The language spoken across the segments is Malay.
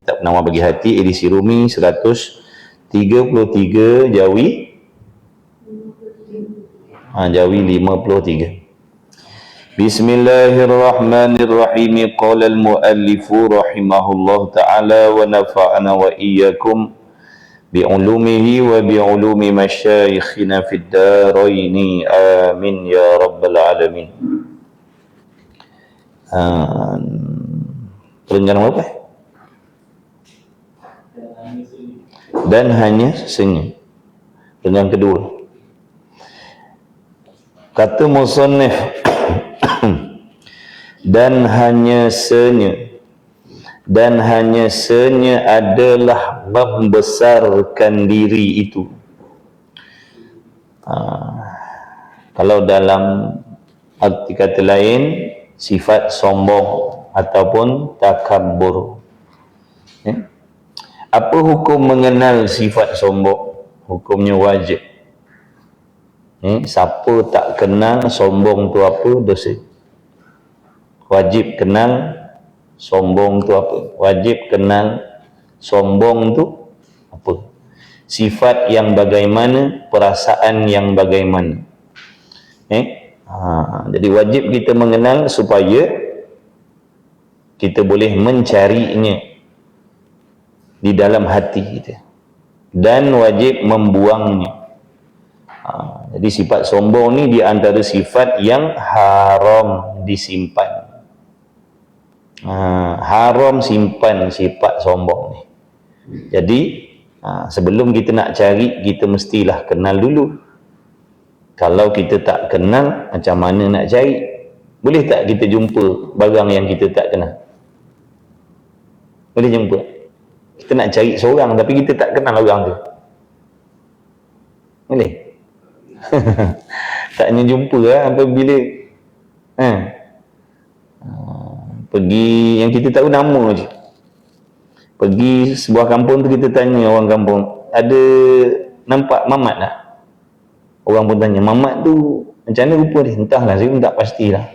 Kitab Penawar Bagi Hati, edisi Rumi 133, Jawi Jawi 53. Bismillahirrahmanirrahim. Qala al-muallifu rahimahullah ta'ala wa nafa'ana wa iyyakum bi'ulumihi wa bi'ulumi masyayikhina fid daraini amin ya rabbal alamin. Perencanaan apa? Dan hanya sesungguhnya. Perencanaan kedua. Kata musannif dan hanya senya adalah membesarkan diri itu. Kalau dalam arti kata lain, sifat sombong ataupun takabbur. Apa hukum mengenal sifat sombong? Hukumnya wajib. Siapa tak kenal sombong tu apa, dosa. Wajib kenal sombong tu apa. Wajib kenal sombong tu apa. Sifat yang bagaimana, perasaan yang bagaimana. Jadi wajib kita mengenal supaya kita boleh mencarinya di dalam hati kita. Dan wajib membuangnya. Jadi sifat sombong ni di antara sifat yang haram disimpan. Haram simpan sifat sombong ni. Jadi sebelum kita nak cari, kita mestilah kenal dulu. Kalau kita tak kenal, macam mana nak cari? Boleh tak kita jumpa barang yang kita tak kenal? Boleh jumpa? Kita nak cari seorang tapi kita tak kenal orang tu. Boleh? Taknya jumpa apabila pergi yang kita tahu nama je. Pergi sebuah kampung tu, kita tanya orang kampung, ada nampak Mamat tak? Orang pun tanya, Mamat tu macam mana rupa dia? Entahlah, saya pun tak pastilah.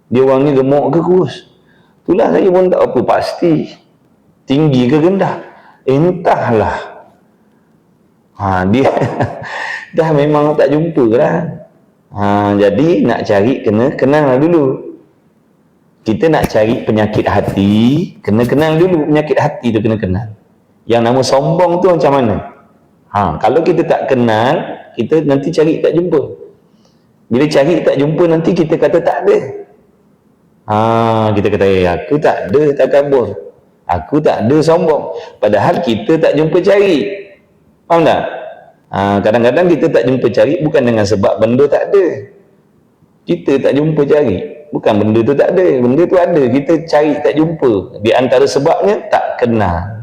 Dia orang ni gemuk ke kurus? Itulah saya pun tak apa pasti. Tinggi ke rendah? Entahlah. Dia dah memang tak jumpa lah. Jadi nak cari kena kenal dulu. Kita nak cari penyakit hati, kena kenal dulu penyakit hati tu, kena kenal. Yang nama sombong tu macam mana? Kalau kita tak kenal, kita nanti cari tak jumpa. Bila cari tak jumpa, nanti kita kata tak ada. Kita kata, aku tak ada takabur, aku tak ada sombong. Padahal kita tak jumpa cari. Faham tak? Kadang-kadang kita tak jumpa cari bukan dengan sebab benda tak ada. Kita tak jumpa cari, bukan benda tu tak ada. Benda tu ada, kita cari tak jumpa. Di antara sebabnya tak kenal.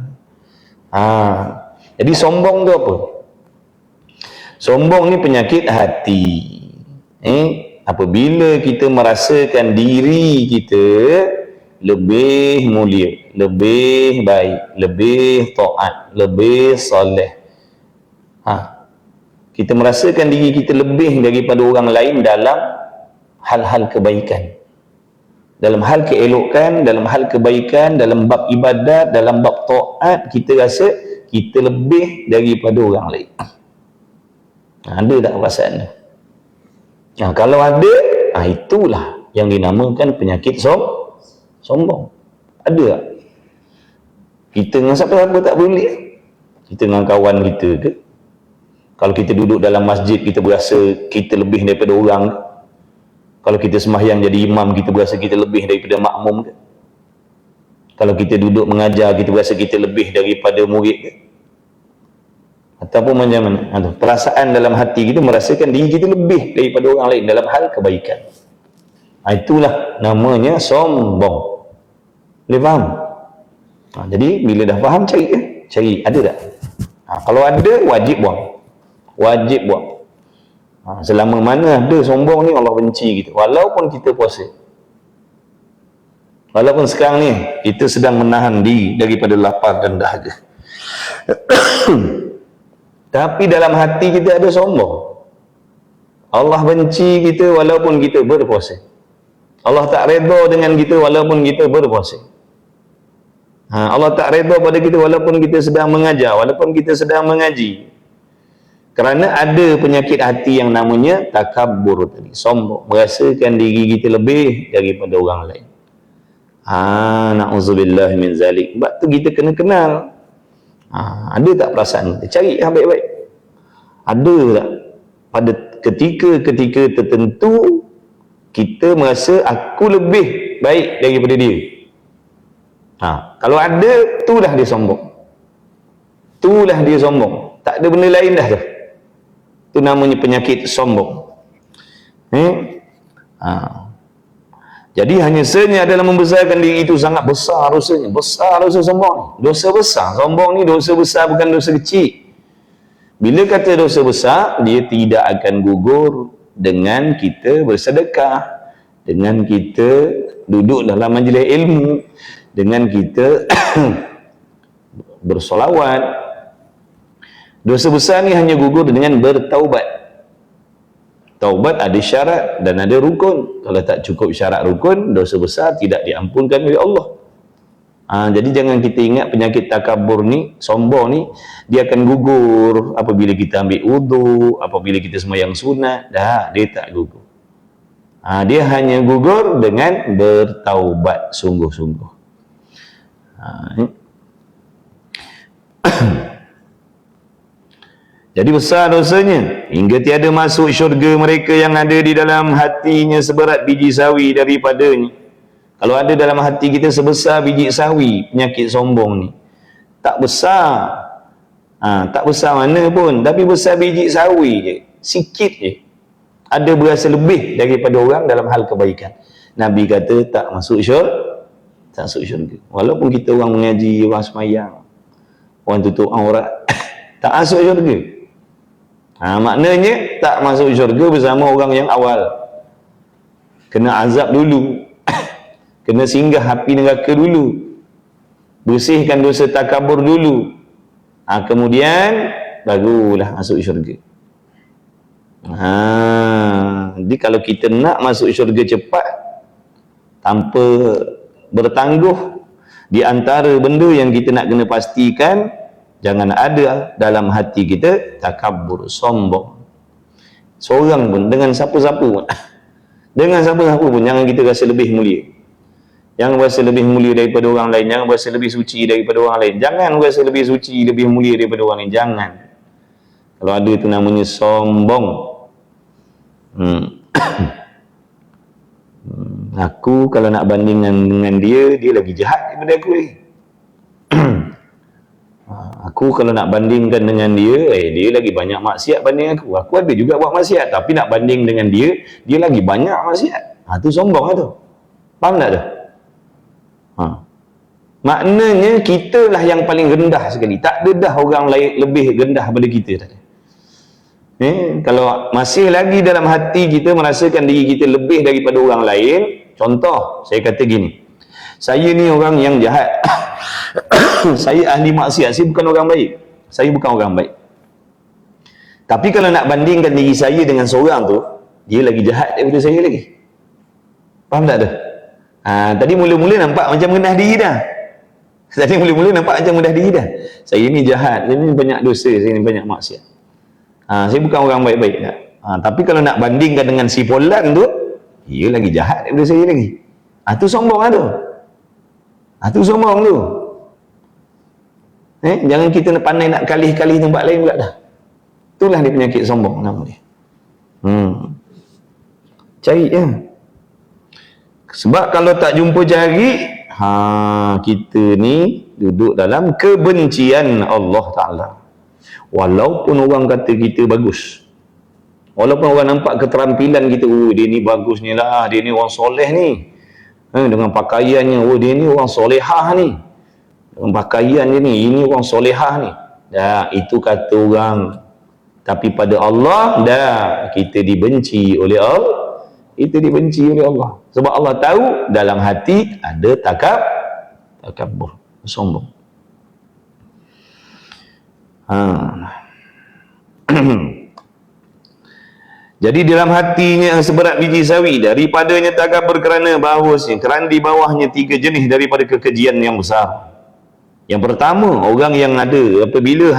Jadi sombong tu apa? Sombong ni penyakit hati. Apabila kita merasakan diri kita lebih mulia, lebih baik, lebih taat, lebih soleh. Kita merasakan diri kita lebih daripada orang lain dalam hal-hal kebaikan, dalam hal keelokan, dalam hal kebaikan, dalam bab ibadat, dalam bab taat, kita rasa kita lebih daripada orang lain. Ada tak perasaan tu? Kalau ada, itulah yang dinamakan penyakit sombong. Ada tak? Kita dengan siapa-siapa tak boleh. Kita dengan kawan kita ke? Kalau kita duduk dalam masjid, kita berasa kita lebih daripada orang ke? Kalau kita sembahyang jadi imam, kita berasa kita lebih daripada makmum ke? Kalau kita duduk mengajar, kita berasa kita lebih daripada murid ke? Ataupun macam mana? Perasaan dalam hati kita merasakan diri kita lebih daripada orang lain dalam hal kebaikan. Itulah namanya sombong. Boleh faham? Jadi bila dah faham, cari ada tak? Kalau ada, wajib buang. Wajib buang. Selama mana ada sombong ni, Allah benci kita. Walaupun kita puasa. Walaupun sekarang ni kita sedang menahan diri daripada lapar dan dahaga. Tapi dalam hati kita ada sombong. Allah benci kita walaupun kita berpuasa. Allah tak redha dengan kita walaupun kita berpuasa. Allah tak redha pada kita walaupun kita sedang mengajar, walaupun kita sedang mengaji. Kerana ada penyakit hati yang namanya takabbur tadi, sombong, merasakan diri kita lebih daripada orang lain. Na'udzubillah min zalik. Sebab tu kita kena kenal. Ada tak perasaan kita? Cari baik-baik. Ada tak pada ketika tertentu kita merasa aku lebih baik daripada dia? Kalau ada, itulah dia sombong. Itulah dia sombong. Tak ada benda lain dah tu. Itu namanya penyakit sombong. Jadi hanya saja adalah membesarkan diri itu sangat besar dosanya. Besar dosa sombong. Dosa besar. Sombong ni dosa besar, bukan dosa kecil. Bila kata dosa besar, dia tidak akan gugur dengan kita bersedekah, dengan kita duduk dalam majlis ilmu, dengan kita bersolawat. Dosa besar ni hanya gugur dengan bertaubat. Taubat ada syarat dan ada rukun. Kalau tak cukup syarat rukun, dosa besar tidak diampunkan oleh Allah. Jadi jangan kita ingat penyakit takabur ni, sombong ni, dia akan gugur apabila kita ambil wudu, apabila kita sembahyang sunat. Dia tak gugur. Dia hanya gugur dengan bertaubat sungguh-sungguh. Jadi besar dosanya hingga tiada masuk syurga mereka yang ada di dalam hatinya seberat biji sawi daripadanya. Kalau ada dalam hati kita sebesar biji sawi penyakit sombong ni, tak besar, tak besar mana pun, tapi besar biji sawi je, sikit je, ada berasa lebih daripada orang dalam hal kebaikan. Nabi kata tak masuk syurga, tak masuk syurga. Walaupun kita orang mengaji, orang semayang, orang tutup aurat, tak masuk syurga. Maknanya tak masuk syurga bersama orang yang awal. Kena azab dulu. Kena singgah api neraka dulu. Bersihkan dosa takabur dulu. Kemudian barulah masuk syurga. Jadi kalau kita nak masuk syurga cepat, tanpa bertangguh, di antara benda yang kita nak kena pastikan, jangan ada dalam hati kita takabbur, sombong. Seorang pun, dengan siapa-siapa pun. Dengan siapa-siapa pun, jangan kita rasa lebih mulia. Jangan rasa lebih mulia daripada orang lain. Jangan rasa lebih suci daripada orang lain. Jangan rasa lebih suci, lebih mulia daripada orang lain. Jangan. Kalau ada itu namanya sombong. Aku kalau nak bandingkan dengan dia, dia lagi jahat daripada aku ni. Aku kalau nak bandingkan dengan dia, dia lagi banyak maksiat banding aku. Aku ada juga buat maksiat, tapi nak banding dengan dia, dia lagi banyak maksiat. Tu sombong lah tu. Faham tak tu? Maknanya kita lah yang paling rendah sekali. Tak ada dah orang lain lebih rendah daripada kita tadi. Kalau masih lagi dalam hati kita merasakan diri kita lebih daripada orang lain, contoh, saya kata gini, saya ni orang yang jahat. Saya ahli maksiat, saya bukan orang baik. Saya bukan orang baik. Tapi kalau nak bandingkan diri saya dengan seorang tu, dia lagi jahat daripada saya lagi. Faham tak tu? Tadi mula-mula nampak macam rendah diri dah. Tadi mula-mula nampak macam rendah diri dah. Saya ni jahat, saya ni banyak dosa, saya ni banyak maksiat. Saya bukan orang baik-baik tak? Tapi kalau nak bandingkan dengan si Polan tu, dia lagi jahat daripada saya lagi. Tu sombong lah tu. Tu sombong tu. Jangan kita pandai nak kalih-kalih tempat lain pula dah. Itulah dia penyakit sombong nama dia. Cari je. Sebab kalau tak jumpa cari, kita ni duduk dalam kebencian Allah Ta'ala. Walaupun orang kata kita bagus, walaupun orang nampak keterampilan kita, dia ni bagus ni lah, dia ni orang soleh ni, dengan pakaiannya, dia ni orang solehah ni, dengan pakaian dia ni, ini orang solehah ni. Itu kata orang. Tapi pada Allah, kita dibenci oleh Allah. Kita dibenci oleh Allah. Sebab Allah tahu dalam hati ada takabbur, sombong. Jadi dalam hatinya seberat biji sawi, daripadanya takabbur kerana bahawasnya, kerana di bawahnya 3 jenis daripada kekejian yang besar. Yang pertama, orang yang ada apabila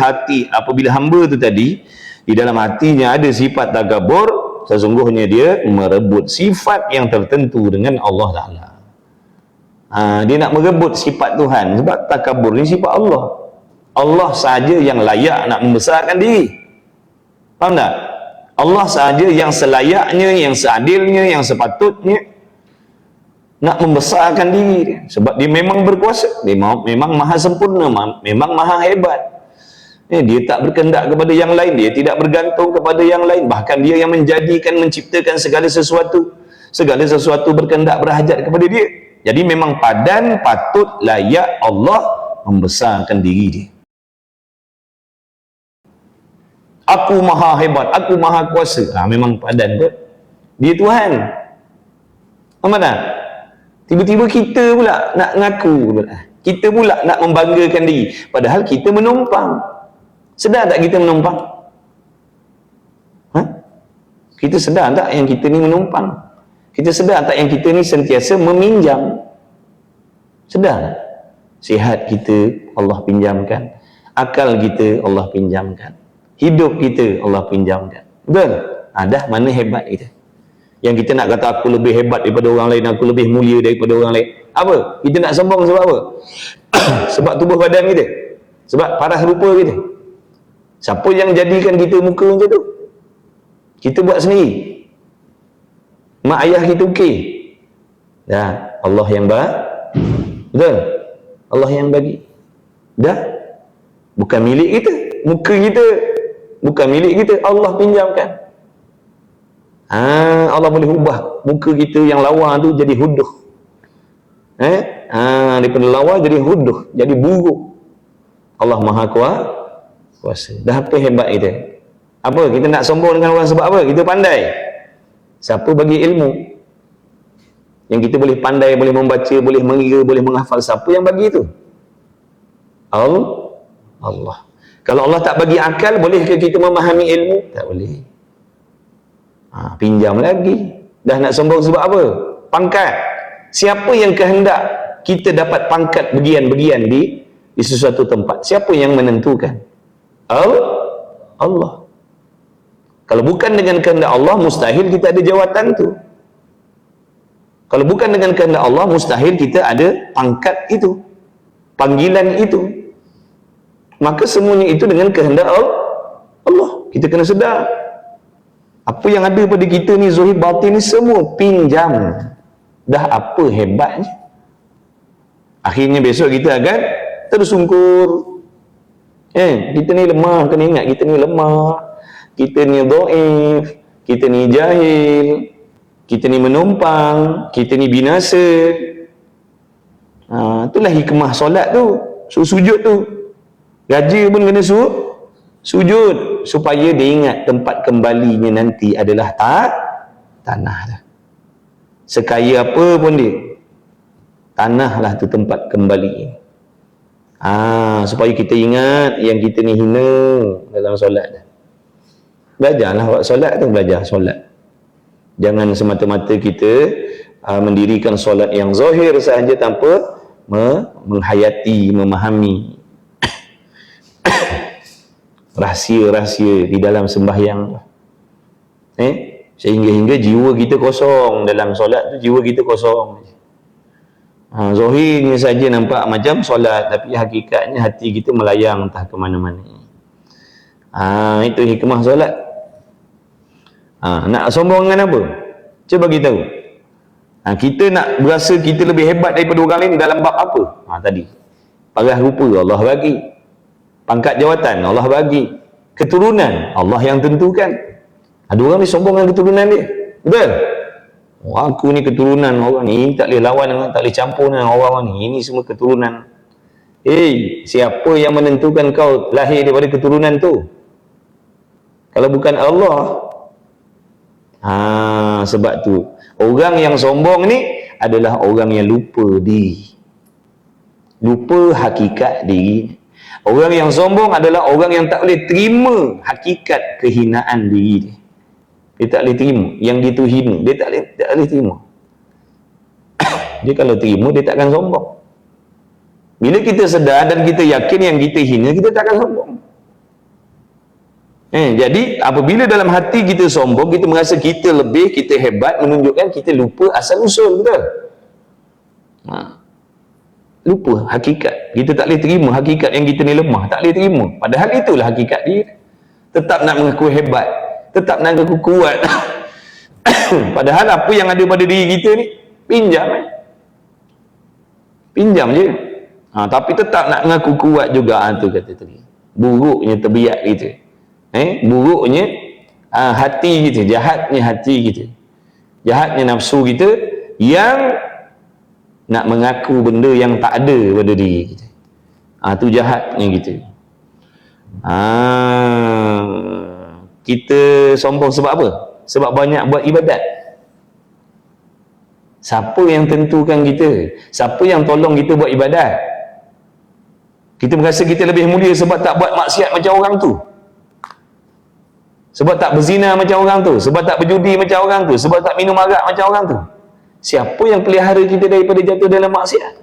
hamba tu tadi di dalam hatinya ada sifat takabur, sesungguhnya dia merebut sifat yang tertentu dengan Allah Ta'ala. Dia nak merebut sifat Tuhan, sebab takabur ni sifat Allah. Allah sahaja yang layak nak membesarkan diri. Faham tak? Allah sahaja yang selayaknya, yang seadilnya, yang sepatutnya nak membesarkan diri dia. Sebab dia memang berkuasa, dia memang maha sempurna, memang maha hebat. Dia tak berkehendak kepada yang lain, dia tidak bergantung kepada yang lain. Bahkan dia yang menjadikan, menciptakan segala sesuatu. Segala sesuatu berkehendak, berhajat kepada dia. Jadi memang padan, patut, layak Allah membesarkan diri dia. Aku maha hebat, aku maha kuasa. Memang padan kot. Dia Tuhan. Faham tak? Tiba-tiba kita pula nak ngaku pula. Kita pula nak membanggakan diri. Padahal kita menumpang. Sedar tak kita menumpang? Kita sedar tak yang kita ni menumpang? Kita sedar tak yang kita ni sentiasa meminjam? Sedar tak? Sihat kita Allah pinjamkan. Akal kita Allah pinjamkan. Hidup kita Allah pinjamkan. Betul? Dah mana hebat kita? Yang kita nak kata aku lebih hebat daripada orang lain, aku lebih mulia daripada orang lain. Apa? Kita nak sombong sebab apa? Sebab tubuh badan kita. Sebab paras rupa kita. Siapa yang jadikan kita muka macam tu? Kita buat sendiri. Mak ayah kita okey. Dah, Allah yang betul? Allah yang bagi. Dah. Bukan milik kita. Muka kita bukan milik kita, Allah pinjamkan. Allah boleh ubah muka kita yang lawa tu jadi huduh. Daripada lawa jadi huduh, jadi buruk. Allah Maha Kuasa. Dah apa hebat kita? Apa? Kita nak sombong dengan orang sebab apa? Kita pandai. Siapa bagi ilmu? Yang kita boleh pandai, boleh membaca, boleh mengira, boleh menghafal. Siapa yang bagi itu? Allah. Kalau Allah tak bagi akal, bolehkah kita memahami ilmu? Tak boleh. Pinjam lagi. Dah nak sombong sebab apa? Pangkat. Siapa yang kehendak kita dapat pangkat bagian-bagian di sesuatu tempat? Siapa yang menentukan? Allah. Kalau bukan dengan kehendak Allah, mustahil kita ada jawatan tu. Kalau bukan dengan kehendak Allah, mustahil kita ada pangkat itu, panggilan itu. Maka semuanya itu dengan kehendak Allah. Kita kena sedar. Apa yang ada pada kita ni, zahir batin ni, semua pinjam. Dah apa hebatnya? Akhirnya besok kita akan tersungkur. Kita ni lemah, kena ingat kita ni lemah. Kita ni dhaif, kita ni jahil, kita ni menumpang, kita ni binasa. Itulah hikmah solat tu, sujud tu. Raja pun kena sujud supaya dia ingat tempat kembalinya nanti adalah tanah. Sekaya apa pun dia, tanahlah tu tempat kembali. Supaya kita ingat yang kita ni hina dalam solat. Belajarlah buat solat tu, belajar solat. Jangan semata-mata kita mendirikan solat yang zahir sahaja tanpa menghayati, memahami rahsia-rahsia di dalam sembahyang. Sehingga jiwa kita kosong dalam solat tu, jiwa kita kosong. Zahirnya saja nampak macam solat, tapi hakikatnya hati kita melayang entah ke mana-mana. Itu hikmah solat. Nak sombong dengan apa? Cuba bagi tahu. Kita nak berasa kita lebih hebat daripada orang lain dalam bab apa? Tadi. Paras rupa Allah bagi. Pangkat jawatan Allah bagi. Keturunan Allah yang tentukan. Ada orang ni sombong dengan keturunan dia. Betul? Aku ni keturunan orang ni, tak boleh lawan dengan, tak boleh campur dengan orang ni. Ini semua keturunan. Siapa yang menentukan kau lahir daripada keturunan tu? Kalau bukan Allah. Sebab tu orang yang sombong ni adalah orang yang lupa diri, lupa hakikat diri. Orang yang sombong adalah orang yang tak boleh terima hakikat kehinaan diri dia. Dia tak boleh terima yang dia tu hina. Dia tak boleh terima. Dia kalau terima, dia takkan sombong. Bila kita sedar dan kita yakin yang kita hina, kita tak akan sombong. Jadi apabila dalam hati kita sombong, kita merasa kita lebih, kita hebat, menunjukkan kita lupa asal usul, betul? Lupa hakikat. Kita tak boleh terima hakikat yang kita ni lemah, tak boleh terima. Padahal itulah hakikat dia. Tetap nak mengaku hebat, tetap nak mengaku kuat. Padahal apa yang ada pada diri kita ni pinjam pinjam je. Tapi tetap nak mengaku kuat juga. Tu kata tadi, buruknya tabiat kita, buruknya hati kita, jahatnya hati kita, jahatnya nafsu kita yang nak mengaku benda yang tak ada pada diri kita. Tu jahatnya kita. Kita sombong sebab apa? Sebab banyak buat ibadat. Siapa yang tentukan kita? Siapa yang tolong kita buat ibadat? Kita merasa kita lebih mulia sebab tak buat maksiat macam orang tu, sebab tak berzina macam orang tu, sebab tak berjudi macam orang tu, sebab tak minum arak macam orang tu. Siapa yang pelihara kita daripada jatuh dalam maksiat?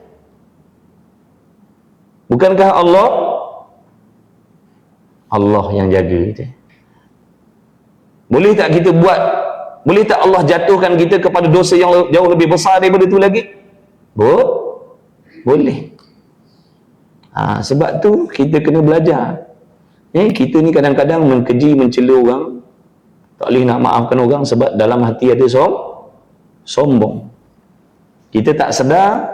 Bukankah Allah? Allah yang jaga kita. Boleh tak kita buat, boleh tak Allah jatuhkan kita kepada dosa yang jauh lebih besar daripada itu lagi? Boleh. Sebab tu kita kena belajar. Kita ni kadang-kadang menkeji, mencela orang, tak boleh nak maafkan orang sebab dalam hati ada sombong. Kita tak sedar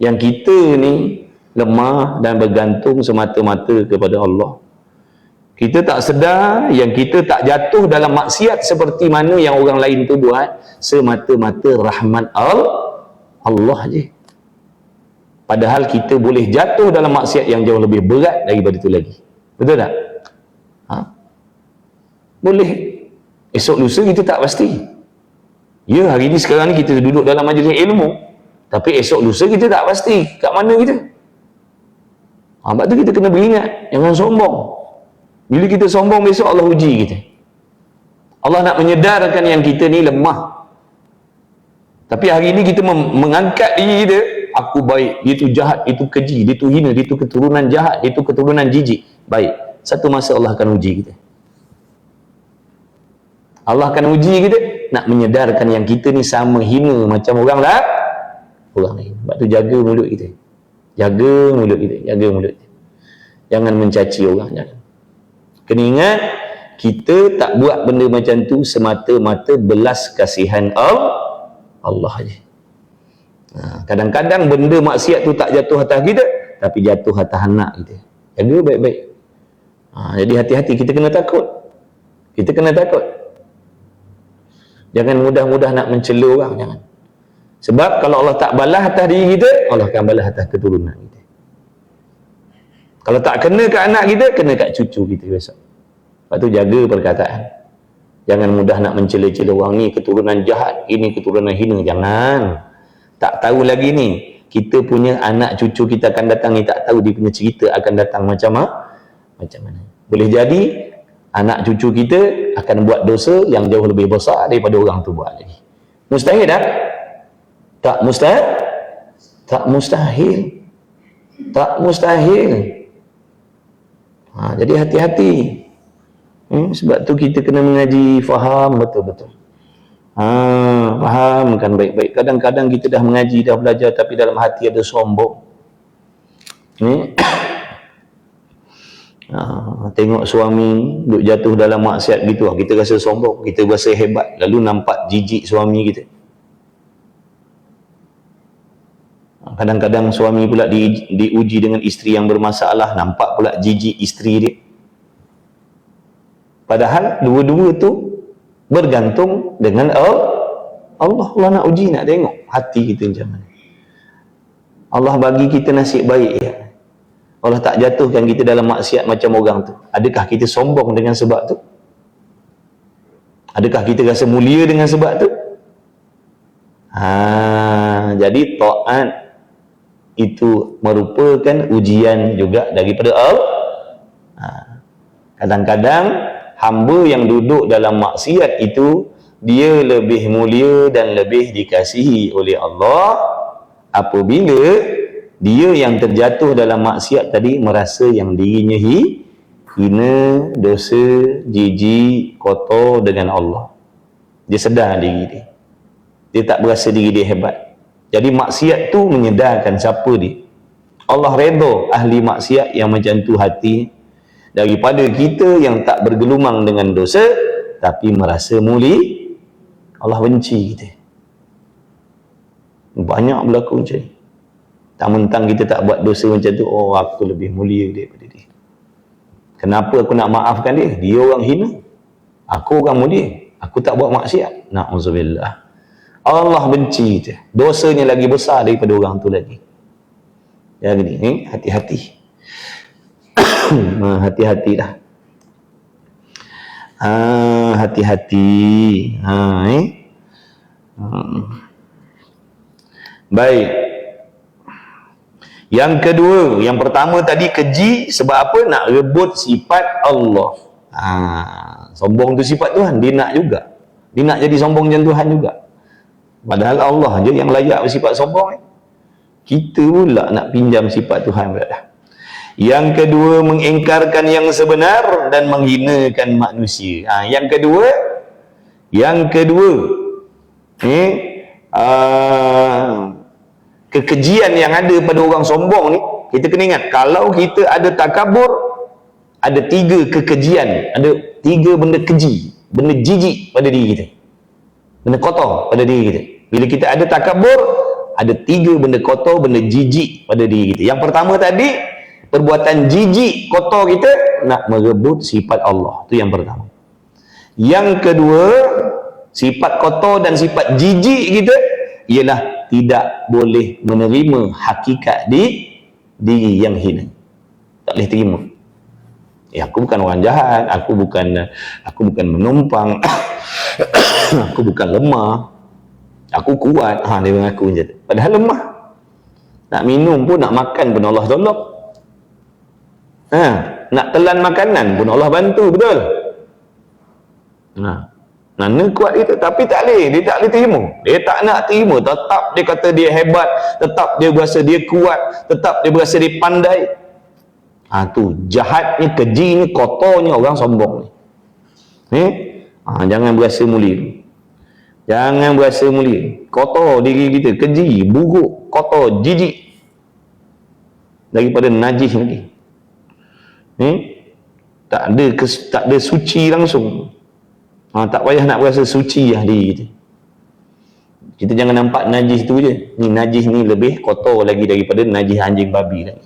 yang kita ni lemah dan bergantung semata-mata kepada Allah. Kita tak sedar yang kita tak jatuh dalam maksiat seperti mana yang orang lain tu buat, semata-mata rahmat Allah je. Padahal kita boleh jatuh dalam maksiat yang jauh lebih berat daripada itu lagi. Betul tak? Boleh. Esok lusa kita tak pasti. Ya, hari ni sekarang ni kita duduk dalam majlis ilmu, tapi esok lusa kita tak pasti kat mana kita. Sebab tu kita kena beringat, jangan sombong. Bila kita sombong, besok Allah uji kita. Allah nak menyedarkan yang kita ni lemah. Tapi hari ni kita mengangkat diri kita, aku baik, dia tu jahat, dia tu keji, dia tu hina, dia tu keturunan jahat, dia tu keturunan jijik. Baik, satu masa Allah akan uji kita. Allah akan uji kita, nak menyedarkan yang kita ni sama hina macam orang lain. Sebab tu jaga mulut kita. Jaga mulut kita, jaga mulut kita. Jangan mencaci orang, jangan. Kena ingat, kita tak buat benda macam tu semata-mata belas kasihan Allah je. Kadang-kadang benda maksiat tu tak jatuh atas kita, tapi jatuh atas anak kita. Jaga baik-baik. Jadi hati-hati, kita kena takut. Kita kena takut. Jangan mudah-mudah nak mencela orang, jangan. Sebab kalau Allah tak balas atas diri kita, Allah akan balas atas keturunan kita. Kalau tak kena kat anak kita, kena kat cucu kita besok. Lepas tu jaga perkataan. Jangan mudah nak mencela-cela orang ni keturunan jahat, ini keturunan hina. Jangan. Tak tahu lagi ni, kita punya anak cucu kita akan datang ni, tak tahu dia punya cerita akan datang macam mana. Boleh jadi anak cucu kita akan buat dosa yang jauh lebih besar daripada orang tu buat lagi. Mustahil tak? Tak mustahil. Tak mustahil. Tak mustahil. Jadi hati-hati. Sebab tu kita kena mengaji, faham betul-betul. Fahamkan baik-baik. Kadang-kadang kita dah mengaji, dah belajar, tapi dalam hati ada sombong. Tengok suami duk jatuh dalam maksiat gitu, kita rasa sombong, kita rasa hebat, lalu nampak jijik suami kita. Kadang-kadang suami pula diuji dengan isteri yang bermasalah, nampak pula jijik isteri dia. Padahal dua-dua tu bergantung dengan Allah. Allah nak uji, nak tengok hati kita macam mana. Allah bagi kita nasib baik ya. Allah tak jatuhkan kita dalam maksiat macam orang tu. Adakah kita sombong dengan sebab tu? Adakah kita rasa mulia dengan sebab tu? Jadi taat itu merupakan ujian juga daripada Allah. Kadang-kadang hamba yang duduk dalam maksiat itu, dia lebih mulia dan lebih dikasihi oleh Allah apabila Dia yang terjatuh dalam maksiat tadi merasa yang dirinya hina, dosa, jijik, kotor dengan Allah. Dia sedar diri dia. Dia tak berasa diri dia hebat. Jadi maksiat tu menyedarkan siapa dia. Allah redha ahli maksiat yang macam tu hati daripada kita yang tak bergelumang dengan dosa tapi merasa mulia. Allah benci kita. Banyak berlaku macam ni. Tak mentang kita tak buat dosa macam tu, oh aku lebih mulia daripada dia. Kenapa aku nak maafkan dia? Dia orang hina. Aku orang mulia. Aku tak buat maksiat. Na'udzubillah. Allah benci kita. Dosanya lagi besar daripada orang tu lagi. Ya gini, hati-hati. Hati-hatilah. Hati-hati. Baik. Yang kedua, yang pertama tadi keji sebab apa? Nak rebut sifat Allah. Sombong tu sifat Tuhan, dia nak juga. Dia nak jadi sombong macam Tuhan juga. Padahal Allah je yang layak bersifat sombong. Kita pula nak pinjam sifat Tuhan pula. Yang kedua, mengingkarkan yang sebenar dan menghinakan manusia. Yang kedua, kekejian yang ada pada orang sombong ni, kita kena ingat, kalau kita ada takabur, ada 3 kekejian, ada 3 benda keji, benda jijik pada diri kita, benda kotor pada diri kita. Bila kita ada takabur, ada 3 benda kotor, benda jijik pada diri kita. Yang pertama tadi, perbuatan jijik kotor kita nak merebut sifat Allah. Itu yang pertama. Yang kedua, sifat kotor dan sifat jijik kita ialah tidak boleh menerima hakikat di diri yang hina. Tak boleh terima. Aku bukan orang jahat, aku bukan menumpang, aku bukan lemah, aku kuat. Dia mengaku macam tu. Padahal lemah. Nak minum pun, nak makan pun Allah tolong. Nak telan makanan pun Allah bantu, betul? Mana kuat itu, tapi tak boleh, dia tak boleh terima. Dia tak nak terima, tetap dia kata dia hebat, tetap dia berasa dia kuat, tetap dia berasa dia pandai. Tu jahatnya, kejinya, kotornya orang sombong ni. Jangan berasa mulia. Jangan berasa mulia. Kotor diri kita, keji, buruk, kotor, jijik. Daripada najis lagi. Tak ada suci langsung. Tak payah nak berasa suci lah diri kita. Kita jangan nampak najis tu je. Ni najis ni lebih kotor lagi daripada najis anjing babi lagi.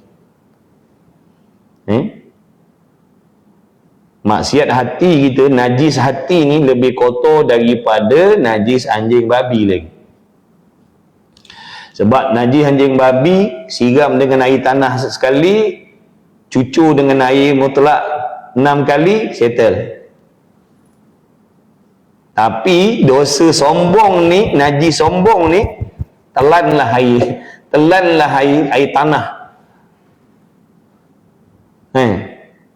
Maksiat hati kita, najis hati ni lebih kotor daripada najis anjing babi lagi. Sebab najis anjing babi siram dengan air tanah sekali, cucur dengan air mutlak 6 kali, settle. Tapi dosa sombong ni, najis sombong ni, telanlah air tanah.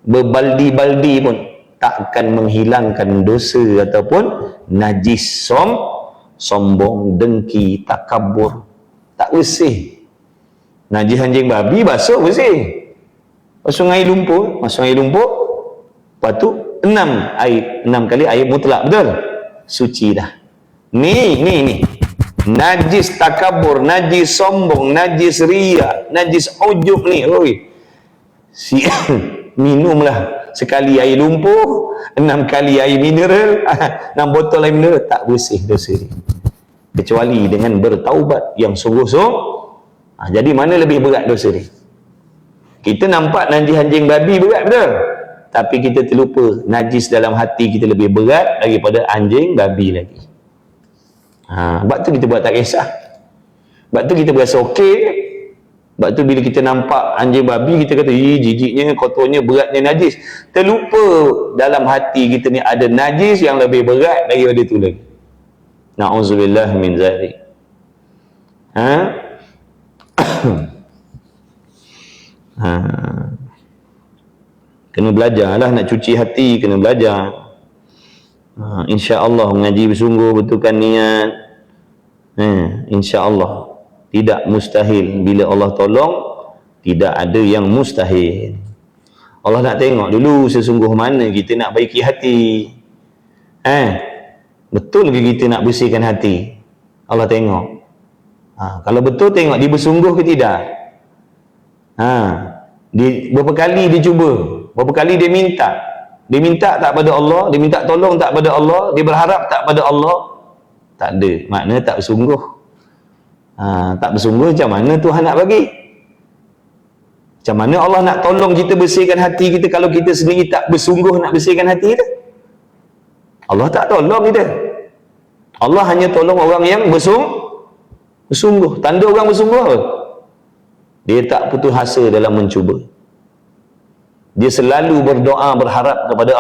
Berbaldi-baldi pun takkan menghilangkan dosa ataupun najis sombong, dengki, takabur. Tak bersih. Najis anjing babi basuh bersih. Masuk air lumpur, lepas tu 6 kali air mutlak, betul? Suci dah. Ni najis takabur, najis sombong, najis riya, najis ujub ni, minumlah sekali air lumpur, 6 kali air mineral, 6 botol air mineral, tak bersih dosa ni, kecuali dengan bertaubat yang sungguh-sungguh. Jadi mana lebih berat dosa ni? Kita nampak najis anjing babi berat, betul? Tapi kita terlupa najis dalam hati kita lebih berat daripada anjing babi lagi. Sebab tu kita buat tak kisah. Sebab tu kita berasa okey. Sebab tu bila kita nampak anjing babi, kita kata, jijiknya, kotornya, beratnya najis. Terlupa dalam hati kita ni ada najis yang lebih berat daripada tu lagi. Na'udzubillah min zalik. Kena belajarlah nak cuci hati, kena belajar. InsyaAllah mengaji bersungguh, betulkan niat. InsyaAllah tidak mustahil bila Allah tolong, Tidak ada yang mustahil. Allah nak tengok dulu sesungguh mana kita nak baiki hati. Betul ke kita nak bersihkan hati? Allah tengok. Kalau betul tengok dia bersungguh ke tidak. Dia berapa kali dia cuba, berapa kali dia minta tak pada Allah, dia minta tolong tak pada Allah, dia berharap tak pada Allah. Tak ada, makna tak bersungguh. Tak bersungguh macam mana Tuhan nak bagi? Macam mana Allah nak tolong kita bersihkan hati kita kalau kita sendiri tak bersungguh nak bersihkan hati kita? Allah tak tolong kita. Allah hanya tolong orang yang bersungguh. Tanda orang bersungguh apa? Dia tak putus asa dalam mencuba. Dia selalu berdoa berharap kepada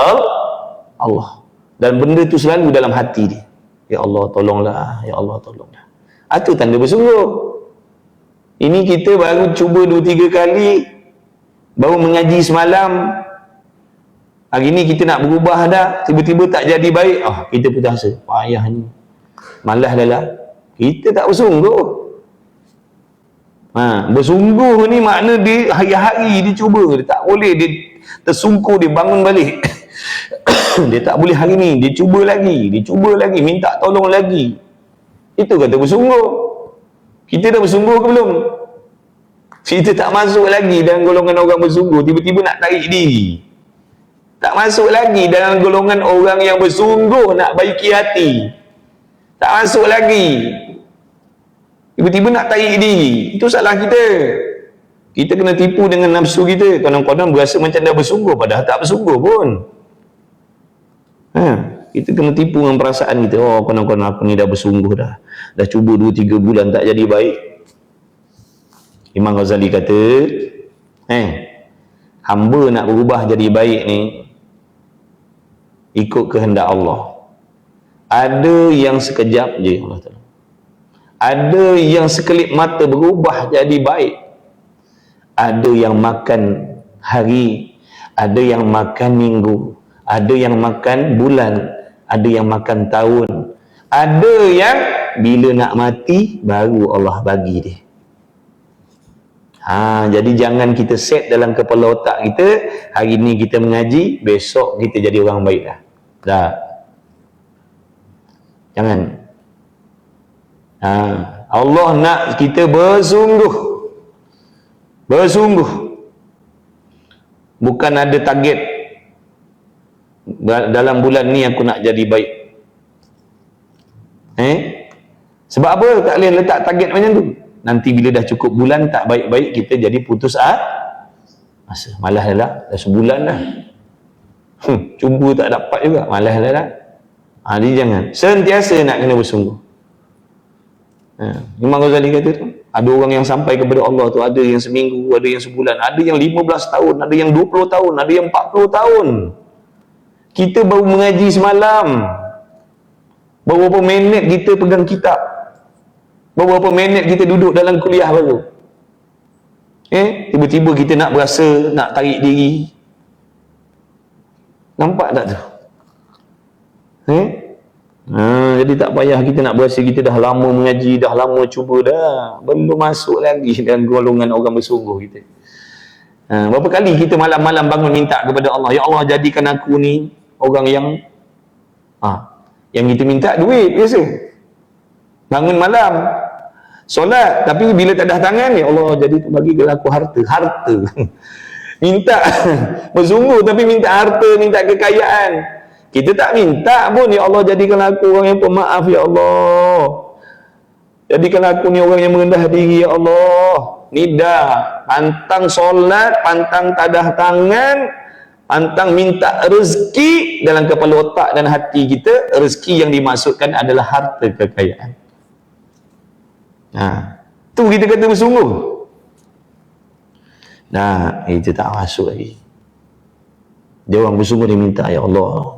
Allah. Dan benda itu selalu dalam hati dia. Ya Allah tolonglah, ya Allah tolonglah. Itu tanda bersungguh. Ini kita baru cuba 2-3 kali, baru mengaji semalam. Hari ni kita nak berubah dah, tiba-tiba tak jadi baik. Kita putus asa. Payah ni. Malas dah lah. Kita tak bersungguh. Bersungguh ni makna dia hari-hari dia cuba. Dia tak boleh, dia tersungkur, dia bangun balik. Dia tak boleh hari ni, dia cuba lagi, minta tolong lagi. Itu kata bersungguh. Kita dah bersungguh ke belum? Kita tak masuk lagi dalam golongan orang bersungguh, tiba-tiba nak tarik diri. Tak masuk lagi dalam golongan orang yang bersungguh nak baiki hati. Tak masuk lagi. Tiba-tiba nak tarik diri. Itu salah kita. Kita kena tipu dengan nafsu kita. Kadang-kadang berasa macam dah bersungguh, padahal tak bersungguh pun. Kita kena tipu dengan perasaan kita. Kadang-kadang aku ni dah bersungguh dah. Dah cuba 2-3 bulan tak jadi baik. Imam Ghazali kata, hamba nak berubah jadi baik ni ikut kehendak Allah. Ada yang sekejap je Allah Ta'ala. Ada yang sekelip mata berubah jadi baik. Ada yang makan hari, ada yang makan minggu, ada yang makan bulan, ada yang makan tahun, ada yang bila nak mati baru Allah bagi dia. Jadi jangan kita set dalam kepala otak kita, hari ni kita mengaji, besok kita jadi orang baik dah. Jangan. Allah nak kita bersungguh. Bukan ada target dalam bulan ni aku nak jadi baik. Sebab apa tak boleh letak target macam tu? Nanti bila dah cukup bulan tak baik-baik, kita jadi putus asa. Malas dah sebulan dah. Cuba tak dapat juga, malas dah. Jadi jangan. Sentiasa nak kena bersungguh. Imam Ghazali kata tu, ada orang yang sampai kepada Allah tu, ada yang seminggu, ada yang sebulan, ada yang 15 tahun, ada yang 20 tahun, ada yang 40 tahun. Kita baru mengaji semalam, beberapa minit kita pegang kitab, beberapa minit kita duduk dalam kuliah baru. Tiba-tiba kita nak berasa, nak tarik diri. Nampak tak tu? Jadi tak payah kita nak berasa kita dah lama mengaji, dah lama cuba dah. Belum masuk lagi dalam golongan orang bersungguh kita. Berapa kali kita malam-malam bangun minta kepada Allah, ya Allah jadikan aku ni orang yang kita minta duit biasa. Bangun malam solat, tapi bila tak ada tangan, ya Allah bagilah aku harta. Minta bersungguh tapi minta harta, minta kekayaan. Kita tak minta pun, ya Allah jadikan aku orang yang pemaaf, ya Allah. Jadikan aku ni orang yang merendah diri, ya Allah. Ni dah pantang solat, pantang tadah tangan, pantang minta rezeki. Dalam kepala otak dan hati kita, rezeki yang dimaksudkan adalah harta kekayaan. Tu kita kata bersungguh. Itu tak masuk lagi. Dia orang bersungguh, dia minta, ya Allah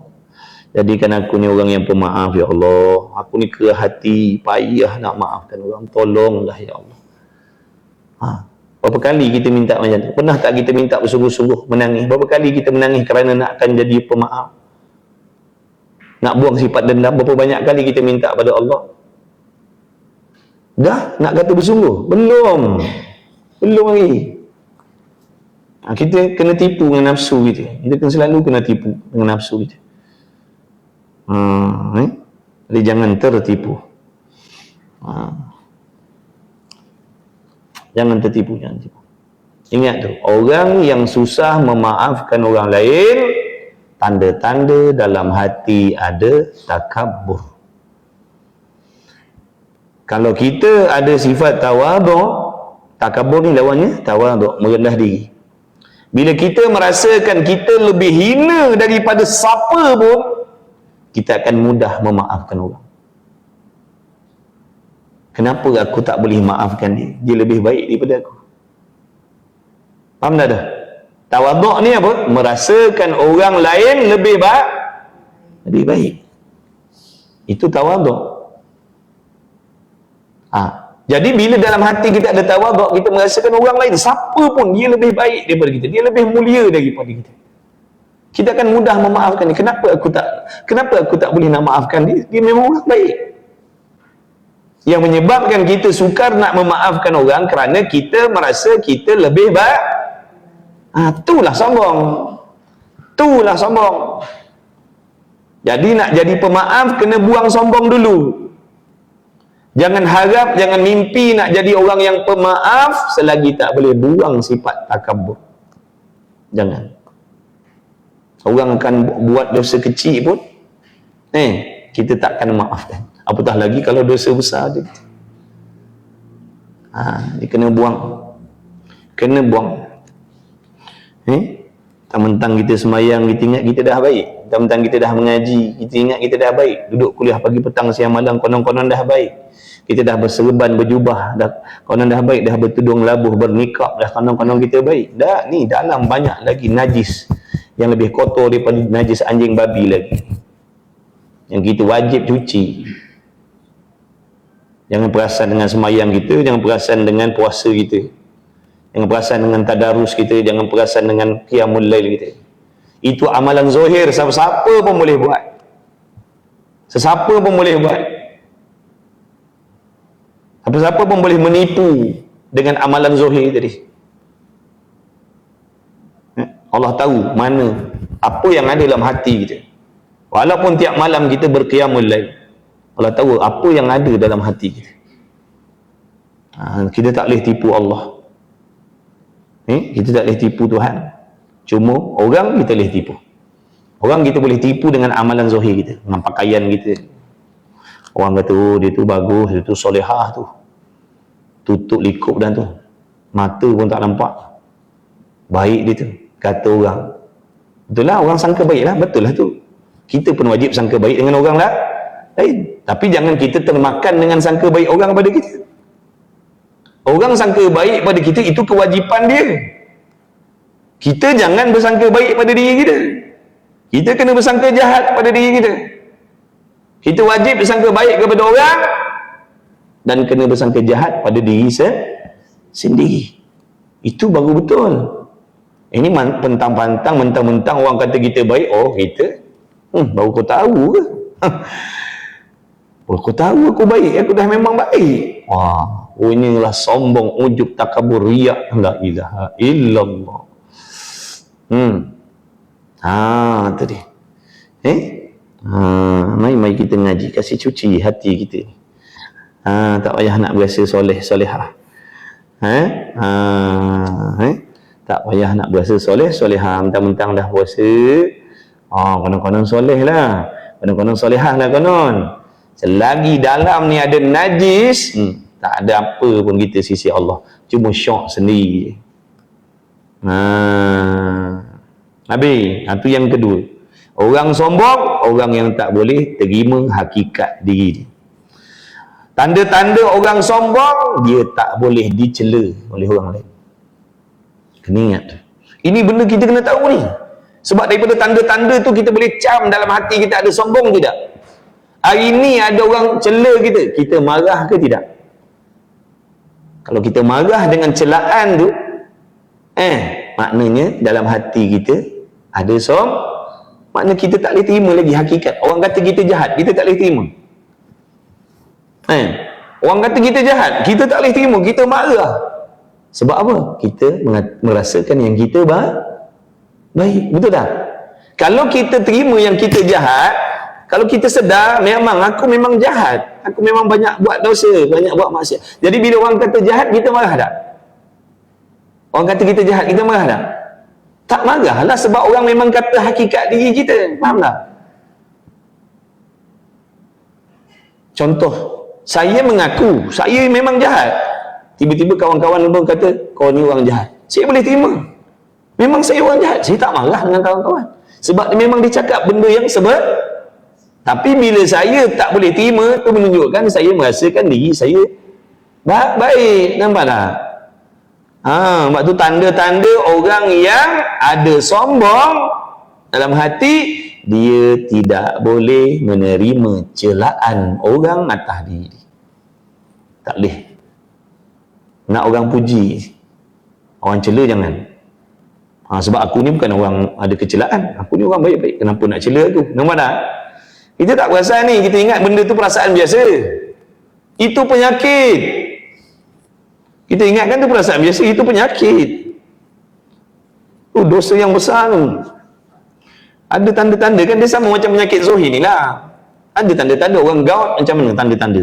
jadikan aku ni orang yang pemaaf, ya Allah. Aku ni keras hati, payah nak maafkan orang, tolonglah ya Allah. Berapa kali kita minta macam tu? Pernah tak kita minta bersungguh-sungguh, menangis? Berapa kali kita menangis kerana nak akan jadi pemaaf, nak buang sifat dendam? Berapa banyak kali kita minta pada Allah? Dah nak kata bersungguh? Belum lagi. Kita kena tipu dengan nafsu kita. Kita kena selalu kena tipu dengan nafsu kita. Jadi jangan tertipu. Jangan tertipu. Ingat tu, orang yang susah memaafkan orang lain, tanda-tanda dalam hati ada takabur. Kalau kita ada sifat tawaduk, takabur ni lawannya tawaduk, merendah diri. Bila kita merasakan kita lebih hina daripada siapa pun, kita akan mudah memaafkan orang. Kenapa aku tak boleh maafkan dia? Dia lebih baik daripada aku. Faham tak dah? Tawaduk ni apa? Merasakan orang lain lebih baik. Itu tawaduk. Jadi bila dalam hati kita ada tawaduk, kita merasakan orang lain, siapa pun dia lebih baik daripada kita, dia lebih mulia daripada kita, kita akan mudah memaafkan dia. Kenapa aku tak boleh nak maafkan dia? Dia memang orang baik. Yang menyebabkan kita sukar nak memaafkan orang kerana kita merasa kita lebih baik. Itulah sombong. Jadi nak jadi pemaaf kena buang sombong dulu. Jangan harap, jangan mimpi nak jadi orang yang pemaaf selagi tak boleh buang sifat takabur. Jangan. Orang akan buat dosa kecil pun kita takkan maafkan. Apatah lagi kalau dosa besar dia. Dia kena buang. Mentang-mentang kita semayang, kita ingat kita dah baik. Mentang-mentang kita dah mengaji, kita ingat kita dah baik. Duduk kuliah pagi petang siang malam, konon-konon dah baik. Kita dah berserban, berjubah, konon dah baik, dah bertudung labuh, bernikab, dah konon-konon kita baik. Dah ni dalam banyak lagi najis yang lebih kotor daripada najis anjing babi lagi, yang kita wajib cuci. Jangan perasan dengan semayang kita, jangan perasan dengan puasa kita, jangan perasan dengan tadarus kita, jangan perasan dengan qiyamul lail kita. Itu amalan zahir, siapa pun boleh buat. Sesiapa pun boleh buat. Siapa pun boleh menipu dengan amalan zahir tadi. Allah tahu mana apa yang ada dalam hati kita. Walaupun tiap malam kita berqiyamul lail, Allah tahu apa yang ada dalam hati kita. Kita tak boleh tipu Allah. Kita tak boleh tipu Tuhan. Cuma orang kita boleh tipu. Orang kita boleh tipu dengan amalan zahir kita, dengan pakaian kita. Orang kata, dia tu bagus, dia tu solehah tu, tutup likup dan tu, mata pun tak nampak, baik dia tu, kata orang. Betul lah, orang sangka baik lah, betul lah tu. Kita pun wajib sangka baik dengan orang lah lain. Tapi jangan kita termakan dengan sangka baik orang pada kita. Orang sangka baik pada kita, itu kewajipan dia. Kita jangan bersangka baik pada diri kita. Kita kena bersangka jahat pada diri kita. Kita wajib bersangka baik kepada orang dan kena bersangka jahat pada diri sendiri. Itu baru betul. Ini pentang-pantang, mentang-mentang orang kata kita baik, kita baru kau tahu ke? Baru kau tahu aku baik, aku dah memang baik. Inilah sombong, ujub, takabur, riak. La ilaha illallah. Tu dia. Mari kita ngaji, kasih cuci hati kita. Tak payah nak berasa soleh, solehah. Tak payah nak berasa soleh, solehah. Mentang-mentang dah puasa, konon-konon soleh lah, konon-konon solehah lah konon. Selagi dalam ni ada najis, tak ada apa pun kita sisi Allah. Cuma syok sendiri. Habis. Itu yang kedua. Orang sombong, orang yang tak boleh terima hakikat diri dia. Tanda-tanda orang sombong, dia tak boleh dicela oleh orang lain. Kena ingat. Ini benda kita kena tahu ni. Sebab daripada tanda-tanda tu kita boleh cam dalam hati kita ada sombong tidak. Hari ni ada orang cela kita, kita marah ke tidak? Kalau kita marah dengan celaan tu, maknanya dalam hati kita ada maknanya kita tak boleh terima lagi hakikat. Orang kata kita jahat, kita tak boleh terima. Orang kata kita jahat, kita tak boleh terima, kita marah. Sebab apa? Kita merasakan yang kita baik. Betul tak? Kalau kita terima yang kita jahat, kalau kita sedar memang aku memang jahat, aku memang banyak buat dosa, banyak buat maksiat. Jadi bila orang kata jahat, kita marah tak? Orang kata kita jahat, kita marah tak? Tak marah lah, sebab orang memang kata hakikat diri kita. Faham tak? Contoh, saya mengaku saya memang jahat. Tiba-tiba kawan-kawan pun kata kau ni orang jahat. Saya boleh terima. Memang saya orang jahat. Saya tak marah dengan kawan-kawan. Sebab memang dia cakap benda yang sebab. Tapi bila saya tak boleh terima, tu menunjukkan saya merasakan diri saya baik. Nampak tak? Sebab tu tanda-tanda orang yang ada sombong dalam hati, dia tidak boleh menerima celaan orang atas diri. Tak boleh. Nak orang puji, orang cela jangan. Sebab aku ni bukan orang ada kecelaan, aku ni orang baik-baik, kenapa nak cela aku? Nampak tak? Kita tak perasan ni, kita ingat benda tu perasaan biasa. Itu penyakit. Kita ingatkan tu perasaan biasa, itu penyakit. Dosa yang besar tu. Ada tanda-tanda kan, dia sama macam penyakit Zohir ni lah. Ada tanda-tanda. Orang gout macam mana tanda-tanda?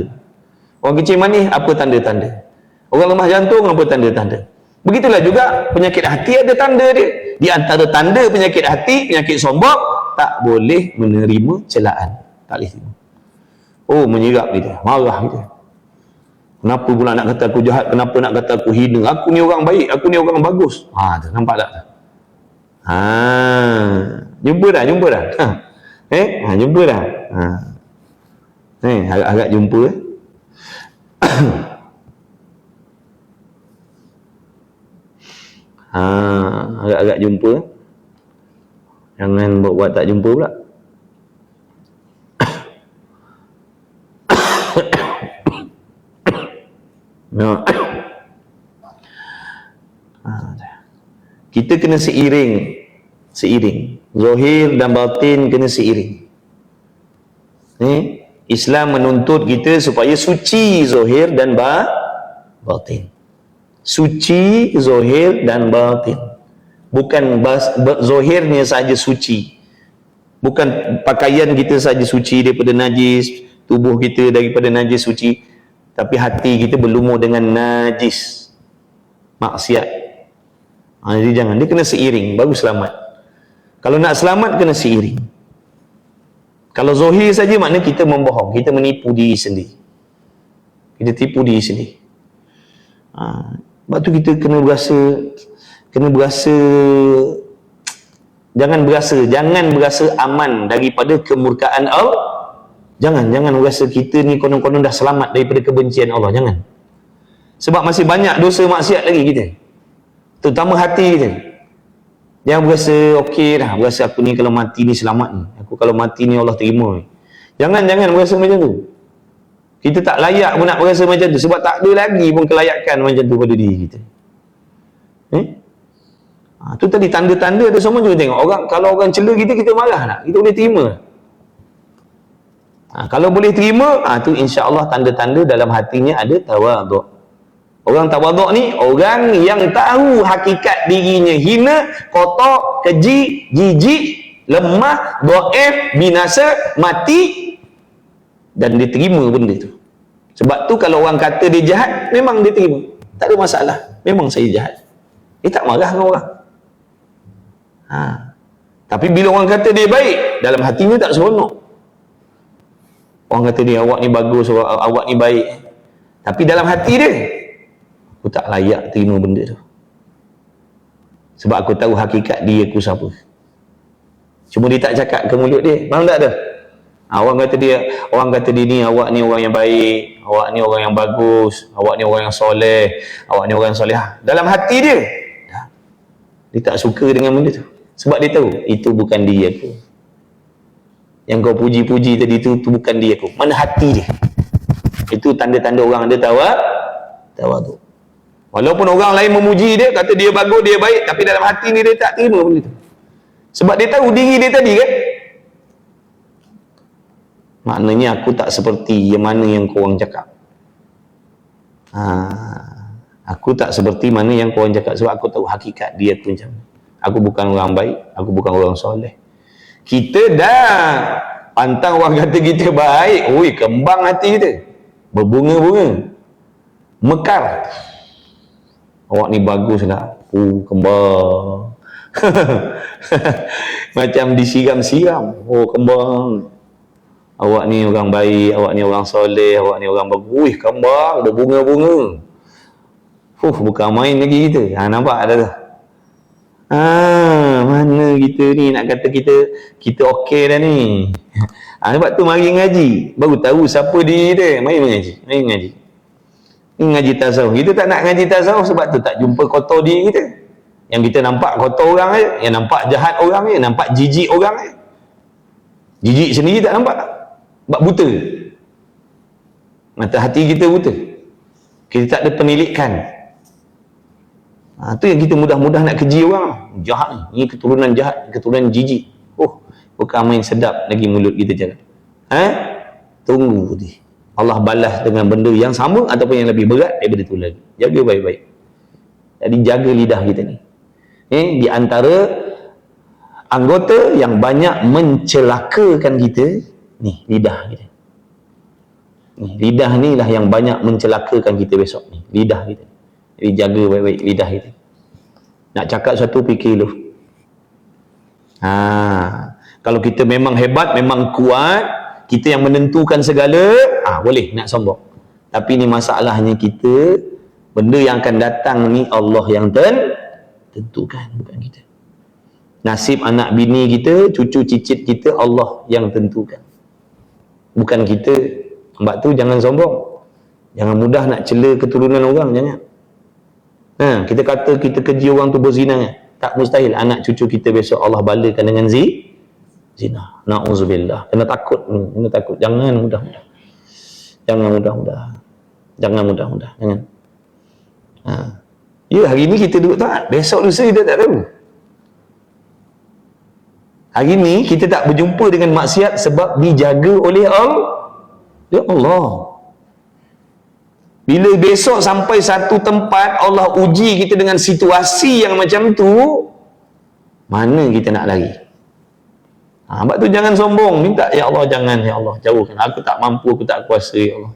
Orang kecil manis apa tanda-tanda? Orang lemah jantung apa tanda-tanda? Begitulah juga penyakit hati ada tanda dia. Di antara tanda penyakit hati, penyakit sombong, tak boleh menerima celaan. Tak boleh terima. Menyirap dia, marah dia. Kenapa pula nak kata aku jahat? Kenapa nak kata aku hina? Aku ni orang baik, aku ni orang bagus. Nampak tak? Jumpa dah. Jumpa dah. Agak jumpa. Agak-agak jumpa. Jangan buat tak jumpa pula. Kita kena seiring. Zahir dan batin kena seiring. Islam menuntut kita supaya suci zahir dan batin. Suci zahir dan batin. Bukan zahirnya saja suci. Bukan pakaian kita saja suci daripada najis, tubuh kita daripada najis suci, tapi hati kita berlumur dengan najis, maksiat. Jadi jangan, dia kena seiring baru selamat. Kalau nak selamat kena seiring. Kalau zahir saja maknanya kita membohong, kita menipu diri sendiri. Kita tipu diri sendiri. Sebab tu kita kena berasa jangan berasa aman daripada kemurkaan Allah. Jangan berasa kita ni konon-konon dah selamat daripada kebencian Allah. Jangan. Sebab masih banyak dosa maksiat lagi kita. Terutama hati kita. Jangan berasa okey dah, berasa aku ni kalau mati ni selamat ni. Aku kalau mati ni Allah terima ni. Jangan berasa macam tu. Kita tak layak pun nak berasa macam tu, sebab tak ada lagi pun kelayakan macam tu pada diri kita. Tu tadi tanda-tanda tu semua juga tengok. Kalau orang cela kita marah tak? Kita boleh terima. Kalau boleh terima, tu insya-Allah tanda-tanda dalam hatinya ada tawaduk. Orang tawaduk ni orang yang tahu hakikat dirinya hina, kotor, keji, jijik, lemah, dhaif, binasa, mati, dan dia terima benda tu. Sebab tu kalau orang kata dia jahat, memang dia terima. Tak ada masalah. Memang saya jahat. Dia tak marah dengan orang. Tapi bila orang kata dia baik, dalam hatinya tak seronok. Orang kata dia, awak ni bagus, awak ni baik. Tapi dalam hati dia, aku tak layak terima benda tu. Sebab aku tahu hakikat dia aku siapa. Cuma dia tak cakap ke mulut dia. Faham tak tu? Orang kata dia ni, awak ni orang yang baik, awak ni orang yang bagus, awak ni orang yang soleh, awak ni orang yang solehah. Dalam hati dia, dia tak suka dengan benda tu. Sebab dia tahu, itu bukan dia aku. Yang kau puji-puji tadi tu bukan dia aku. Mana hati dia. Itu tanda-tanda orang ada tawaduk. Walaupun orang lain memuji dia, kata dia bagus, dia baik, tapi dalam hati ni dia tak terima benda tu. Sebab dia tahu diri dia tadi kan. Maknanya aku tak seperti yang mana yang korang cakap. Aku tak seperti mana yang korang cakap, sebab aku tahu hakikat dia tu macam mana. Aku bukan orang baik, aku bukan orang soleh. Kita dah pantang orang kata kita baik, oi, kembang hati kita, berbunga-bunga, mekar. Awak ni bagus lah, kembang. Macam disiram-siram, oh kembang. Awak ni orang baik, awak ni orang soleh, awak ni orang bagus. Ui, kembang, berbunga-bunga. Bukan main lagi kita. Nampak dah tu. Mana kita ni nak kata kita okey dah ni. Sebab tu mari ngaji. Baru tahu siapa diri dia. Mari mengaji. Mari ngaji. Ni ngaji tasawuf. Kita tak nak ngaji tasawuf sebab tu tak jumpa kotor diri kita. Yang kita nampak kotor orang je. Yang nampak jahat orang je. Nampak jijik orang je. Jijik sendiri tak nampak. Sebab buta. Mata hati kita buta. Kita tak ada penilikan. Tu yang kita mudah-mudah nak keji orang. Jahat ni keturunan jahat, keturunan jijik. Bukan main sedap lagi mulut kita cakap. Tunggu ni. Allah balas dengan benda yang sama ataupun yang lebih berat daripada tu lagi. Jaga baik-baik. Jadi jaga lidah kita ni. Di antara anggota yang banyak mencelakakan kita, ni lidah kita. Lidah ni lah yang banyak mencelakakan kita besok ni. Lidah kita. Jadi jaga baik-baik lidah kita. Nak cakap satu, fikir dulu. Kalau kita memang hebat, memang kuat, kita yang menentukan segala, boleh nak sombong. Tapi ni masalahnya kita, benda yang akan datang ni Allah yang tentukan, bukan kita. Nasib anak bini kita, cucu cicit kita, Allah yang tentukan, bukan kita. Sebab tu jangan sombong. Jangan mudah nak cela keturunan orang, jangan. Kita kata kita keji orang tu berzina, tak mustahil anak cucu kita besok Allah balakan dengan zina. Na'udzubillah. Kena takut. Jangan mudah-mudah. Jangan mudah-mudah. Jangan. Ya, hari ni kita duduk taat, besok lusa kita tak tahu. Hari ni kita tak berjumpa dengan maksiat sebab dijaga oleh Allah. Bila besok sampai satu tempat Allah uji kita dengan situasi yang macam tu, mana kita nak lari? Sebab tu jangan sombong. Minta, ya Allah jangan, ya Allah jauhkan. Aku tak mampu, aku tak kuasa, ya Allah.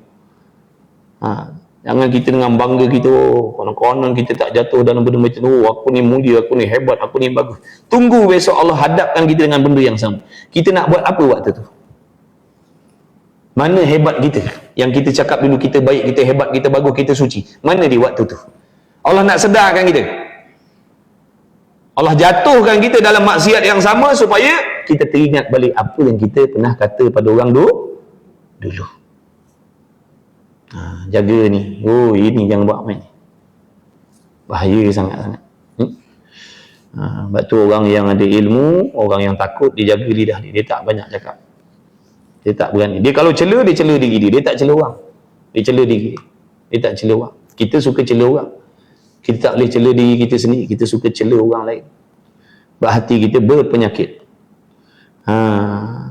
Jangan kita dengan bangga kita, konon-konon kita tak jatuh dalam benda macam tu. Aku ni mulia, aku ni hebat, aku ni bagus. Tunggu besok Allah hadapkan kita dengan benda yang sama. Kita nak buat apa waktu tu? Mana hebat kita? Yang kita cakap dulu kita baik, kita hebat, kita bagus, kita suci. Mana di waktu tu? Allah nak sedarkan kita. Allah jatuhkan kita dalam maksiat yang sama supaya kita teringat balik apa yang kita pernah kata pada orang dulu. Jaga ni. Ini jangan buat main. Bahaya sangat-sangat. Sebab tu orang yang ada ilmu, orang yang takut, dia jaga lidah dia. Dia tak banyak cakap. Dia tak berani. Dia kalau cela, dia cela diri dia. Dia tak cela orang. Dia cela diri dia. Dia tak cela orang. Kita suka cela orang. Kita tak boleh cela diri kita sendiri. Kita suka cela orang lain. Sebab hati kita berpenyakit.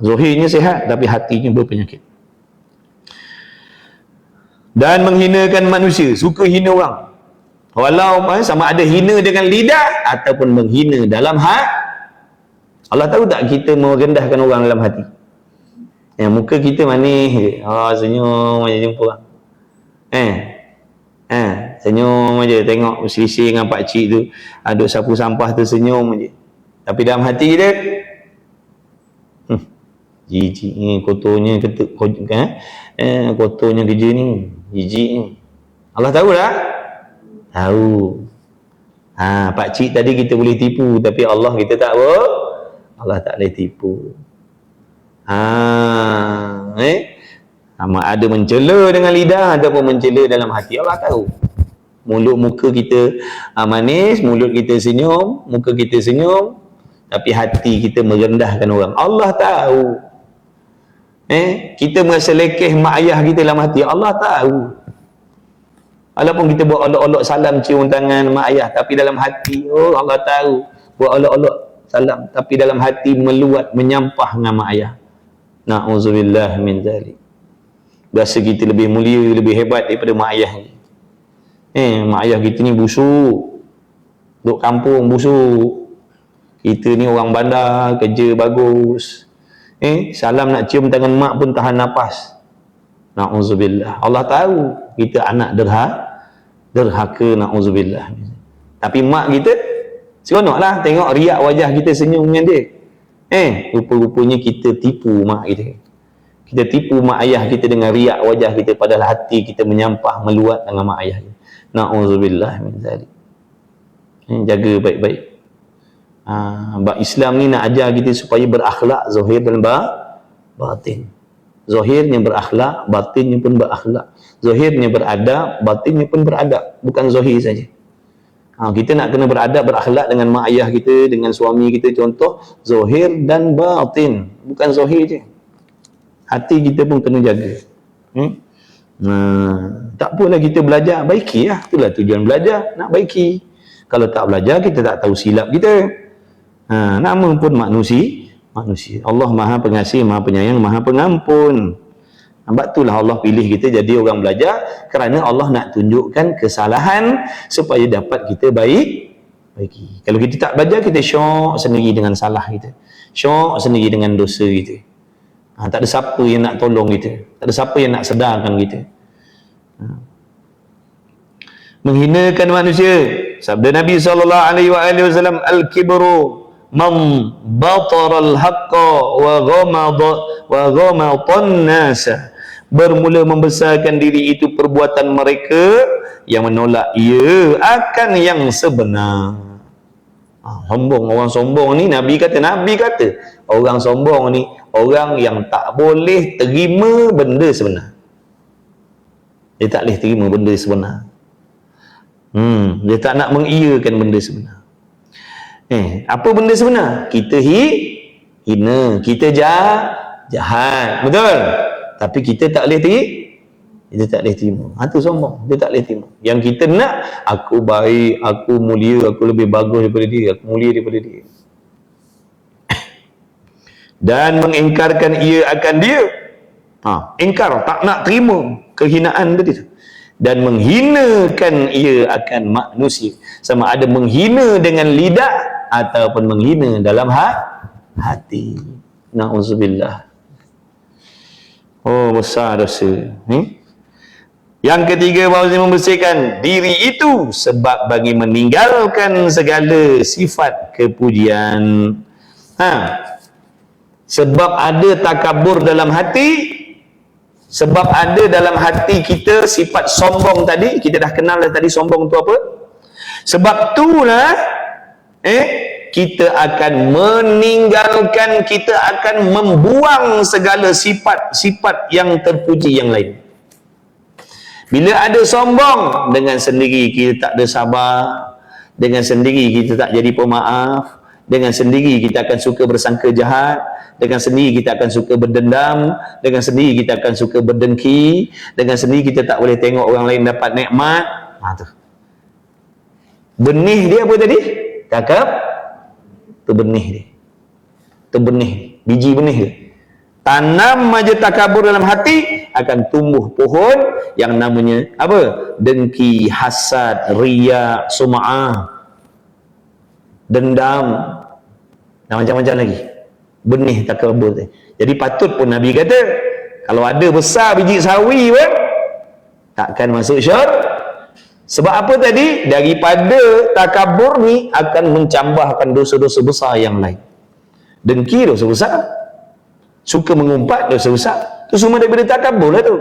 Zahirnya sihat, tapi hatinya berpenyakit. Dan menghinakan manusia. Suka hina orang. Walau sama ada hina dengan lidah ataupun menghina dalam hati. Allah tahu tak kita merendahkan orang dalam hati? Yang muka kita manis je. Senyum aja jumpa orang. Senyum aja tengok selisih dengan pakcik tu, duk sapu sampah tu, senyum aja. Tapi dalam hati dia jijik ni, kotornya kotornya kerja ni, jijik ni. Allah tahu tak? Tahu. Pakcik tadi kita boleh tipu, tapi Allah kita tak boleh. Allah tak boleh tipu. Sama ada mencela dengan lidah ataupun mencela dalam hati, Allah tahu. Mulut muka kita manis, mulut kita senyum, muka kita senyum, tapi hati kita merendahkan orang, Allah tahu. Kita merasa lekeh mak ayah kita dalam hati, Allah tahu. Walaupun kita buat olok-olok salam, cium tangan mak ayah, tapi dalam hati, Allah tahu. Buat olok-olok salam, tapi dalam hati meluat, menyampah dengan mak ayah. Na'udzubillah min zalik. Berasa kita lebih mulia, lebih hebat daripada mak ayah ni. Mak ayah kita ni busuk, duduk kampung busuk, kita ni orang bandar, kerja bagus, salam nak cium tangan mak pun tahan nafas. Na'udzubillah. Allah tahu kita anak derhaka, na'udzubillah. Tapi mak kita seronoklah tengok riak wajah kita senyum dengan dia. Rupa-rupanya kita tipu mak kita. Kita tipu mak ayah kita dengan riak wajah kita, padahal hati kita menyampah meluat dengan mak ayah kita. Na'udzubillah min zalik. Jaga baik-baik. Sebab Islam ni nak ajar kita supaya berakhlak zahir dan batin. Zahirnya berakhlak, batinnya pun berakhlak. Zahirnya beradab, batinnya pun beradab. Bukan zahir saja. Kita nak kena beradab, berakhlak dengan mak ayah kita, dengan suami kita, contoh zahir dan batin, bukan zahir je. Hati kita pun kena jaga. Tak apalah kita belajar, baiki lah. Itulah tujuan belajar, nak baiki. Kalau tak belajar, kita tak tahu silap kita. Nama pun manusia. Allah Maha Pengasih, Maha Penyayang, Maha Pengampun. Sebab itulah Allah pilih kita jadi orang belajar, kerana Allah nak tunjukkan kesalahan supaya dapat kita baiki. Kalau kita tak belajar, kita syok sendiri dengan salah kita, syok sendiri dengan dosa kita. Tak ada siapa yang nak tolong kita, tak ada siapa yang nak sedarkan kita. Menghinakan manusia. Sabda Nabi SAW, al-kibru man batara al-haqqa wa ghamadan nasa. Bermula membesarkan diri itu perbuatan mereka yang menolak ia akan yang sebenar. Sombong, orang sombong ni Nabi kata orang sombong ni orang yang tak boleh terima benda sebenar. Dia tak boleh terima benda sebenar. Dia tak nak mengiyakan benda sebenar. Apa benda sebenar? Kita hina, kita jahat, betul? Tapi kita tak boleh terima. Itu sombong, dia tak boleh terima. Yang kita nak, aku baik, aku mulia, aku lebih bagus daripada dia, aku mulia daripada dia. Dan mengingkarkan ia akan dia. Ingkar, tak nak terima kehinaan tadi tu. Dan menghinakan ia akan manusia. Sama ada menghina dengan lidah ataupun menghina dalam hati. Na'udzubillah. Besar dosa. Yang ketiga, bahawa membersihkan diri itu sebab bagi meninggalkan segala sifat kepujian. Sebab ada takabur dalam hati, sebab ada dalam hati kita sifat sombong tadi. Kita dah kenal tadi sombong tu apa. Sebab itulah kita akan meninggalkan, kita akan membuang segala sifat-sifat yang terpuji yang lain. Bila ada sombong, dengan sendiri kita tak ada sabar, dengan sendiri kita tak jadi pemaaf, dengan sendiri kita akan suka bersangka jahat, dengan sendiri kita akan suka berdendam, dengan sendiri kita akan suka berdengki, dengan sendiri kita tak boleh tengok orang lain dapat nikmat. Tu benih dia apa tadi? Cakap tu benih dia. Tu benih, biji benih dia. Tanam aja takabur dalam hati, akan tumbuh pohon yang namanya apa? Dengki, hasad, riya, sum'ah, dendam, dan macam-macam lagi. Benih takabur tu. Jadi patut pun Nabi kata, kalau ada besar biji sawi pun takkan masuk syurga. Sebab apa tadi? Daripada takabur ni akan mencambahkan dosa-dosa besar yang lain. Dengki dosa besar, suka mengumpat dosa besar, tu semua daripada takabur lah tu.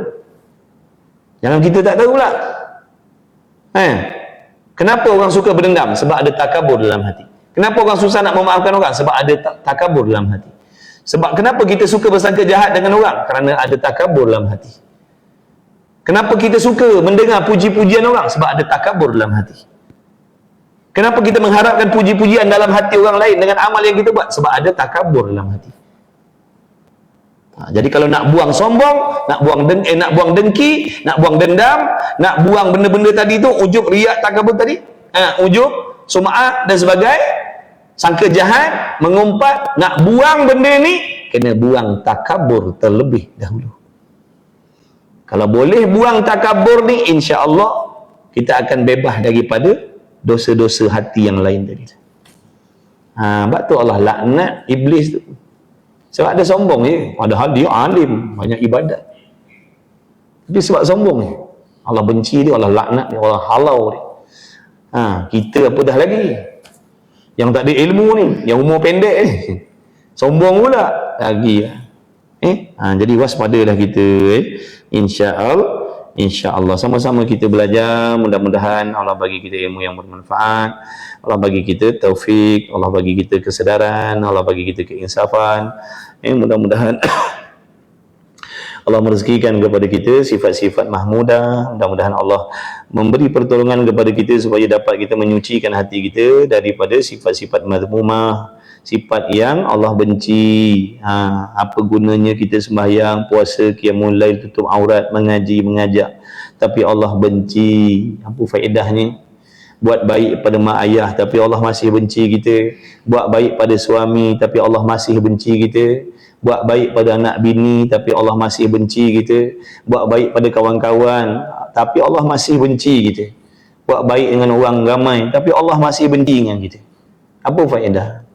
Jangan kita tak tahu pula. Kenapa orang suka berdendam? Sebab ada takabur dalam hati. Kenapa orang susah nak memaafkan orang? Sebab ada takabur dalam hati. Sebab kenapa kita suka bersangka jahat dengan orang? Kerana ada takabur dalam hati. Kenapa kita suka mendengar puji-pujian orang? Sebab ada takabur dalam hati. Kenapa kita mengharapkan puji-pujian dalam hati orang lain dengan amal yang kita buat? Sebab ada takabur dalam hati. Jadi kalau nak buang sombong, nak buang dengki, nak buang dendam, nak buang benda-benda tadi tu, ujub, riak, takabur tadi, ujub, sum'ah dan sebagainya, sangka jahat, mengumpat, nak buang benda ni, kena buang takabur terlebih dahulu. Kalau boleh buang takabur ni, insya-Allah kita akan bebas daripada dosa-dosa hati yang lain tadi. Sebab tu Allah laknat iblis tu. Sebab dia sombong je. Padahal dia alim, banyak ibadat. Tapi sebab sombong je. Allah benci dia, Allah laknat dia, Allah halau dia. Kita apa dah lagi? Yang tak ada ilmu ni, yang umur pendek ni. Sombong pula lagi. Jadi waspadalah kita. InsyaAllah sama-sama kita belajar. Mudah-mudahan Allah bagi kita ilmu yang bermanfaat, Allah bagi kita taufik, Allah bagi kita kesedaran, Allah bagi kita keinsafan. Mudah-mudahan Allah merezekikan kepada kita sifat-sifat mahmudah. Mudah-mudahan Allah memberi pertolongan kepada kita supaya dapat kita menyucikan hati kita daripada sifat-sifat madhmumah, sifat yang Allah benci. Apa gunanya kita sembahyang, puasa, qiyamul lail, tutup aurat, mengaji, mengajak, tapi Allah benci. Apa faedahnya? Buat baik pada mak ayah tapi Allah masih benci kita. Buat baik pada suami tapi Allah masih benci kita. Buat baik pada anak bini tapi Allah masih benci kita. Buat baik pada kawan-kawan tapi Allah masih benci kita. Buat baik dengan orang ramai tapi Allah masih benci dengan kita. Apa faedah?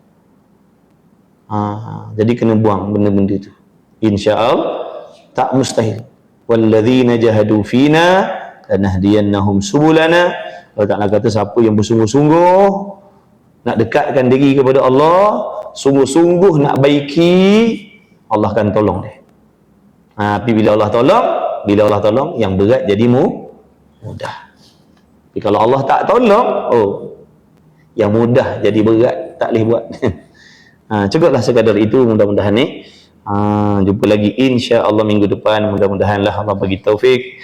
Jadi kena buang benda-benda tu. InsyaAllah tak mustahil. Walladzina jahadu fina lanahdiyannahum subulana. Allah Ta'ala kata siapa yang bersungguh-sungguh nak dekatkan diri kepada Allah, sungguh-sungguh nak baiki, Allah akan tolong dia. Tapi bila Allah tolong, yang berat jadi mudah. Tapi kalau Allah tak tolong, yang mudah jadi berat, tak boleh buat. Cukuplah sekadar itu. Mudah-mudahan ni jumpa lagi insya-Allah minggu depan. Mudah-mudahanlah Allah bagi taufik.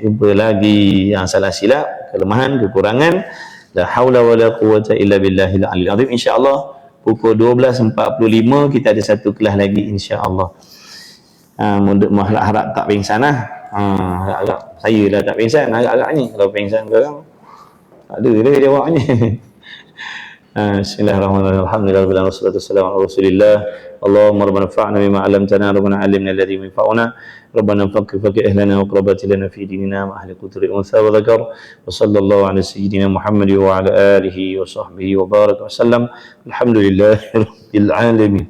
Jumpa lagi yang salah silap, kelemahan, kekurangan. La haula wala quwwata illa billahil aliyil azim. Insya-Allah pukul 12.45 kita ada satu kelas lagi insya-Allah. Harap tak pingsan lah. Harap saya lah tak pingsan, agak-agak ni. Kalau pingsan sekarang tak ada dah jawabnya. Bismillahirrahmanirrahim. Alhamdulillah wassalatu wassalamu ala Rasulillah. Allahumma rabbana fa'na bima 'allamtana rabbana 'allimna alladhi yanfa'una rabbana faqih ahlana wa qurrabati lana fi dinina ma ahli qutri unsa wa dzakar wa sallallahu ala sayyidina Muhammad wa ala alihi wa sahbihi wa baraka wa sallam. Alhamdulillahirabbil alamin.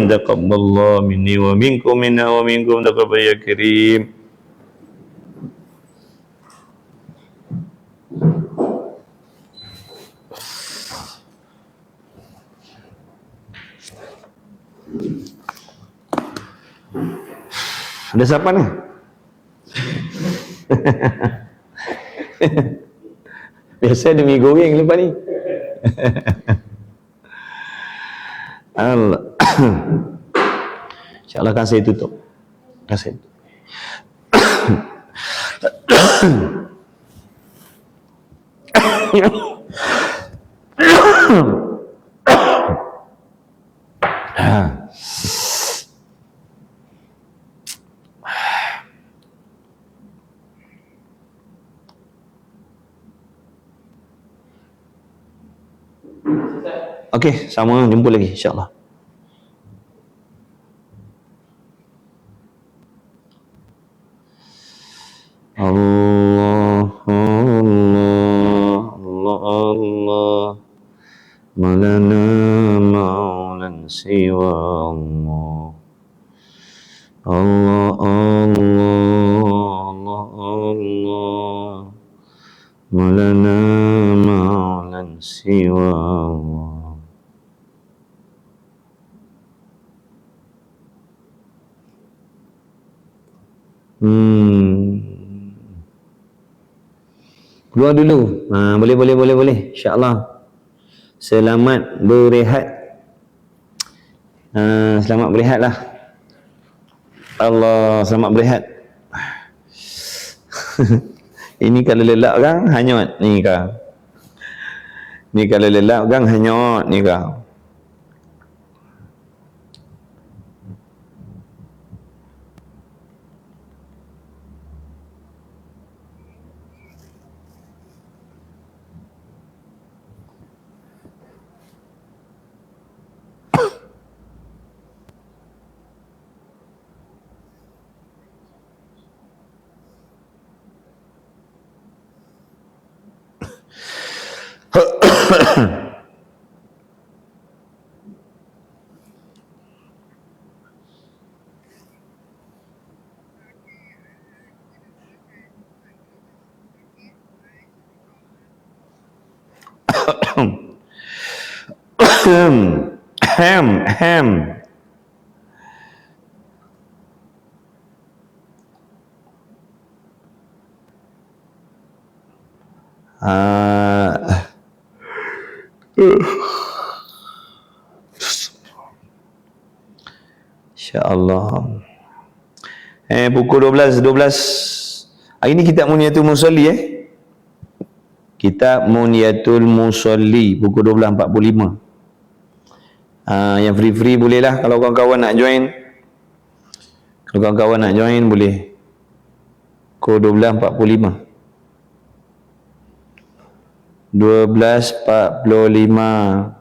Taqabbalallahu minni wa minkum minna wa minkum taqabbal ya karim. Ada siapa ni? Biasa ada mi goreng lepas ni. Allah. InsyaAllah kan saya tutup. Okey, sama jumpa lagi insya-Allah. Allah Allah Allah Allah malana maulan siwa Allah Allah Allah Allah malana maulan siwa Allah. Keluar dulu. Boleh. InsyaAllah. Selamat berehat. Selamat berehat lah. Allah, selamat berehat. Ini kalau lelak kan hanyut ni kau. Ni kalau lelak kan hanyut ni kau. Ham. InsyaAllah. Pukul 12. Hari ni kitab Muniyatul Musalli Kitab Muniyatul Musalli pukul 12.45. Yang free boleh lah kalau kawan-kawan nak join. Kalau kawan-kawan nak join boleh. Pukul 12.45. 12.45.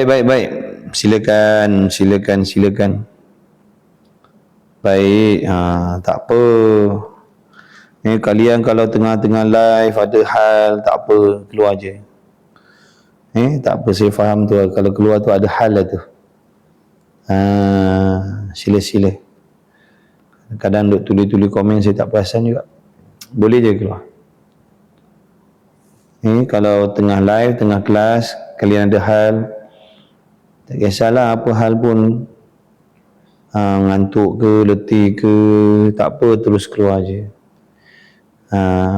Baik. Silakan. Baik, tak apa. Kalian kalau tengah-tengah live ada hal, tak apa, keluar je. Tak apa, saya faham tu. Kalau keluar tu ada hal lah tu. Sila. Kadang duk tulis komen saya tak perasan juga. Boleh je keluar. Kalau tengah live, tengah kelas, kalian ada hal, tak kisahlah apa hal pun, ngantuk ke, letih ke, tak apa, terus keluar je.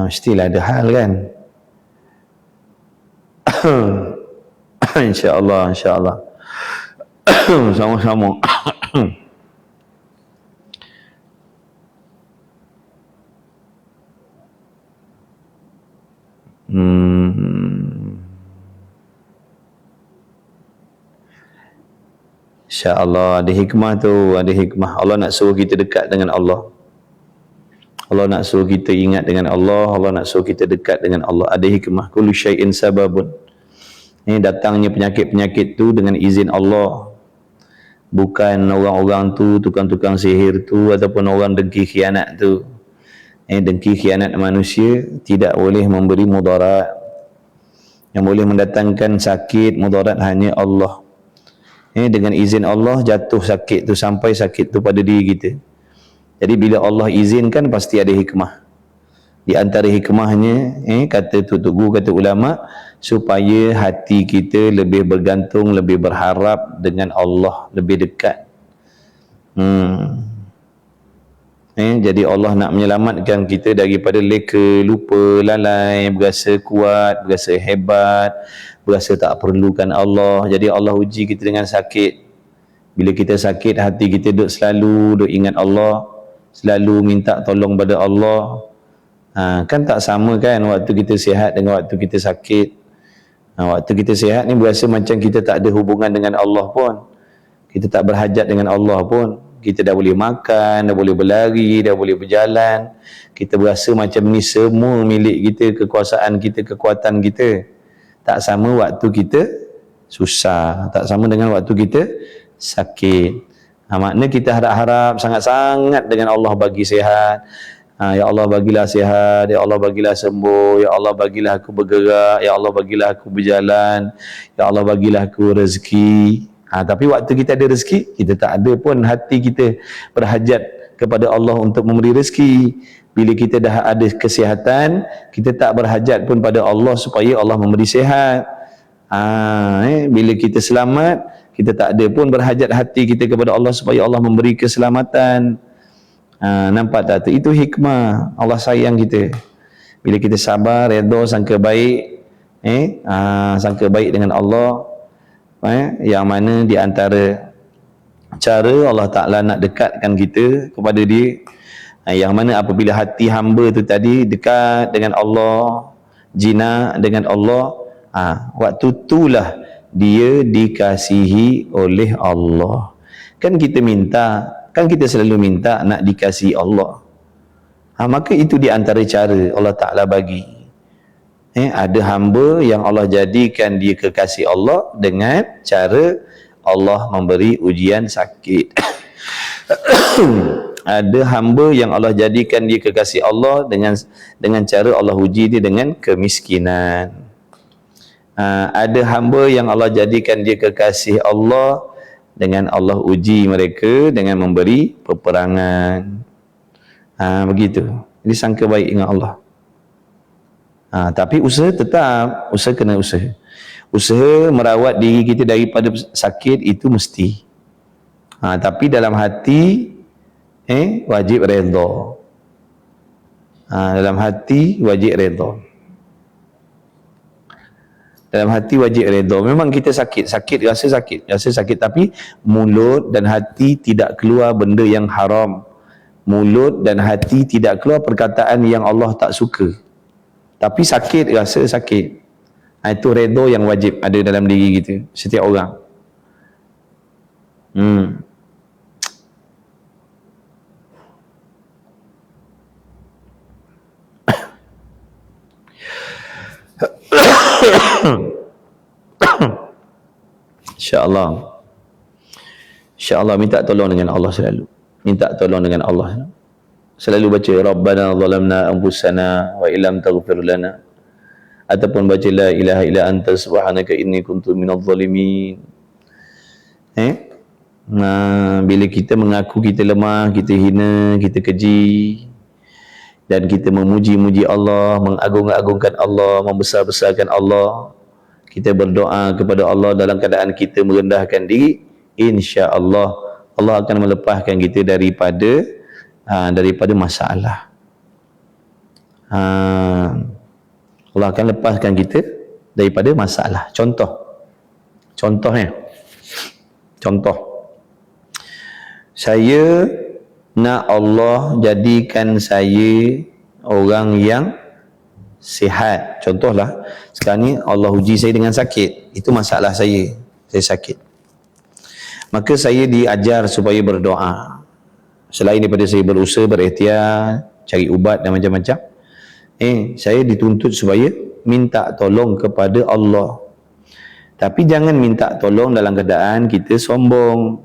Mestilah ada hal kan. InsyaAllah. Sama-sama. InsyaAllah ada hikmah tu, ada hikmah. Allah nak suruh kita dekat dengan Allah. Allah nak suruh kita ingat dengan Allah. Allah nak suruh kita dekat dengan Allah. Ada hikmah. Kullu syai'in sababun. Datangnya penyakit-penyakit tu dengan izin Allah. Bukan orang-orang tu, tukang-tukang sihir tu, ataupun orang dengki khianat tu. Dengki khianat manusia tidak boleh memberi mudarat. Yang boleh mendatangkan sakit, mudarat hanya Allah. Dengan izin Allah jatuh sakit tu, sampai sakit tu pada diri kita. Jadi bila Allah izinkan pasti ada hikmah. Di antara hikmahnya, kata guru, kata ulama, supaya hati kita lebih bergantung, lebih berharap dengan Allah, lebih dekat. Jadi Allah nak menyelamatkan kita daripada leka, lupa, lalai, berasa kuat, berasa hebat, berasa tak perlukan Allah. Jadi Allah uji kita dengan sakit. Bila kita sakit, hati kita selalu ingat Allah, selalu minta tolong pada Allah. Kan tak sama kan waktu kita sihat dengan waktu kita sakit. Waktu kita sihat ni berasa macam kita tak ada hubungan dengan Allah pun. Kita tak berhajat dengan Allah pun. Kita dah boleh makan, dah boleh berlari, dah boleh berjalan. Kita berasa macam ni semua milik kita, kekuasaan kita, kekuatan kita. Tak sama waktu kita susah, tak sama dengan waktu kita sakit. Maknanya kita harap-harap sangat-sangat dengan Allah bagi sihat. Ya Allah bagilah sihat, Ya Allah bagilah sembuh, Ya Allah bagilah aku bergerak, Ya Allah bagilah aku berjalan, Ya Allah bagilah aku rezeki. Tapi waktu kita ada rezeki, kita tak ada pun hati kita berhajat kepada Allah untuk memberi rezeki. Bila kita dah ada kesihatan, kita tak berhajat pun pada Allah supaya Allah memberi sihat. Bila kita selamat, kita tak ada pun berhajat hati kita kepada Allah supaya Allah memberi keselamatan. Nampak tak? Itu hikmah. Allah sayang kita. Bila kita sabar, redha, sangka baik, sangka baik dengan Allah, yang mana di antara cara Allah Ta'ala nak dekatkan kita kepada dia, yang mana apabila hati hamba tu tadi dekat dengan Allah, jinak dengan Allah, waktu itulah dia dikasihi oleh Allah. Kan kita minta, kan kita selalu minta nak dikasihi Allah. Maka itu di antara cara Allah Ta'ala bagi. Ada hamba yang Allah jadikan dia kekasih Allah dengan cara Allah memberi ujian sakit. Ada hamba yang Allah jadikan dia kekasih Allah dengan cara Allah uji dia dengan kemiskinan. Ada hamba yang Allah jadikan dia kekasih Allah dengan Allah uji mereka dengan memberi peperangan. Begitu. Jadi sangka baik dengan Allah. Tapi usaha tetap, usaha kena usaha. Usaha merawat diri kita daripada sakit itu mesti. Tapi dalam hati wajib redha. Dalam hati wajib redha. Dalam hati wajib redha. Memang kita sakit, rasa sakit, tapi mulut dan hati tidak keluar benda yang haram. Mulut dan hati tidak keluar perkataan yang Allah tak suka. Tapi sakit, rasa sakit. Itu redha yang wajib ada dalam diri kita, setiap orang. InsyaAllah minta tolong dengan Allah selalu. Minta tolong dengan Allah. Selalu baca Rabbana zalamna anfusana wa illam taghfir lana, ataupun baca la ilaha illa anta subhanaka inni kuntu minadh zalimin. Bila kita mengaku kita lemah, kita hina, kita keji, dan kita memuji-muji Allah, mengagung-agungkan Allah, membesar-besarkan Allah, kita berdoa kepada Allah dalam keadaan kita merendahkan diri, insya-Allah Allah akan melepaskan kita daripada masalah. Allah akan lepaskan kita daripada masalah. Contohnya, saya nak Allah jadikan saya orang yang sihat. Contohlah, sekarang ni Allah uji saya dengan sakit. Itu masalah saya sakit. Maka saya diajar supaya berdoa. Selain daripada saya berusaha, berikhtiar, cari ubat dan macam-macam, saya dituntut supaya minta tolong kepada Allah. Tapi jangan minta tolong dalam keadaan kita sombong.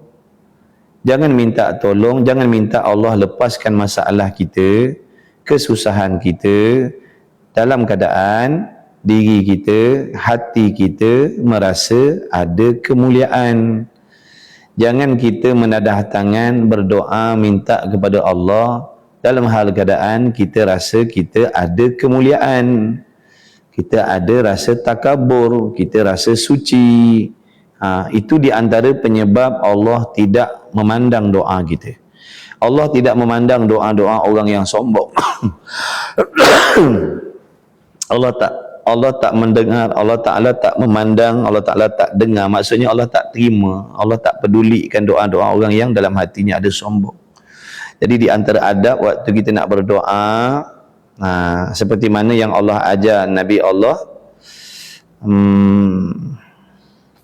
Jangan minta tolong, jangan minta Allah lepaskan masalah kita, kesusahan kita, dalam keadaan diri kita, hati kita merasa ada kemuliaan. Jangan kita menadah tangan berdoa minta kepada Allah dalam hal keadaan kita rasa kita ada kemuliaan, kita ada rasa takabur, kita rasa suci. Itu di antara penyebab Allah tidak memandang doa kita. Allah tidak memandang doa-doa orang yang sombong. Allah tak mendengar, Allah Ta'ala tak memandang, Allah Ta'ala tak dengar. Maksudnya Allah tak terima, Allah tak pedulikan doa-doa orang yang dalam hatinya ada sombong. Jadi di antara adab waktu kita nak berdoa, seperti mana yang Allah ajar Nabi Allah,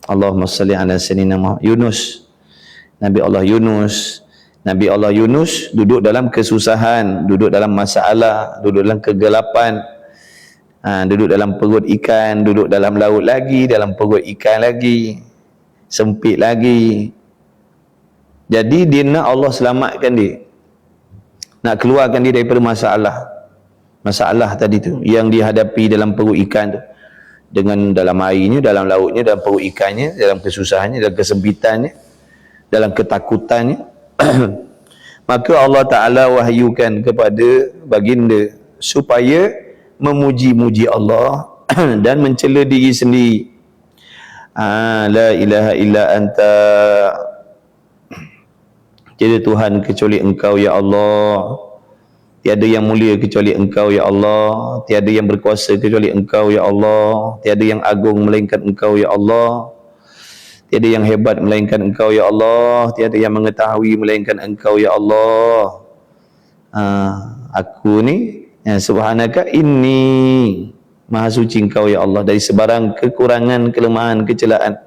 Allahumma salli ala sayyidina Yunus. Nabi Allah Yunus duduk dalam kesusahan, duduk dalam masalah, duduk dalam kegelapan, duduk dalam perut ikan, duduk dalam laut lagi, dalam perut ikan lagi, sempit lagi. Jadi dia nak Allah selamatkan dia, nak keluarkan dia daripada masalah tadi tu yang dihadapi dalam perut ikan tu, dengan dalam airnya, dalam lautnya, dalam perut ikannya, dalam kesusahannya, dalam kesempitannya, dalam ketakutannya. Maka Allah Ta'ala wahyukan kepada baginda supaya memuji-muji Allah dan mencela diri sendiri. La ilaha illa anta, tiada Tuhan kecuali Engkau ya Allah, tiada yang mulia kecuali Engkau ya Allah, tiada yang berkuasa kecuali Engkau ya Allah, tiada yang agung melainkan Engkau ya Allah, tiada yang hebat melainkan Engkau ya Allah, tiada yang mengetahui melainkan Engkau ya Allah. Aku ni subhanaka inni, maha suci Engkau ya Allah dari sebarang kekurangan, kelemahan, kecelaan.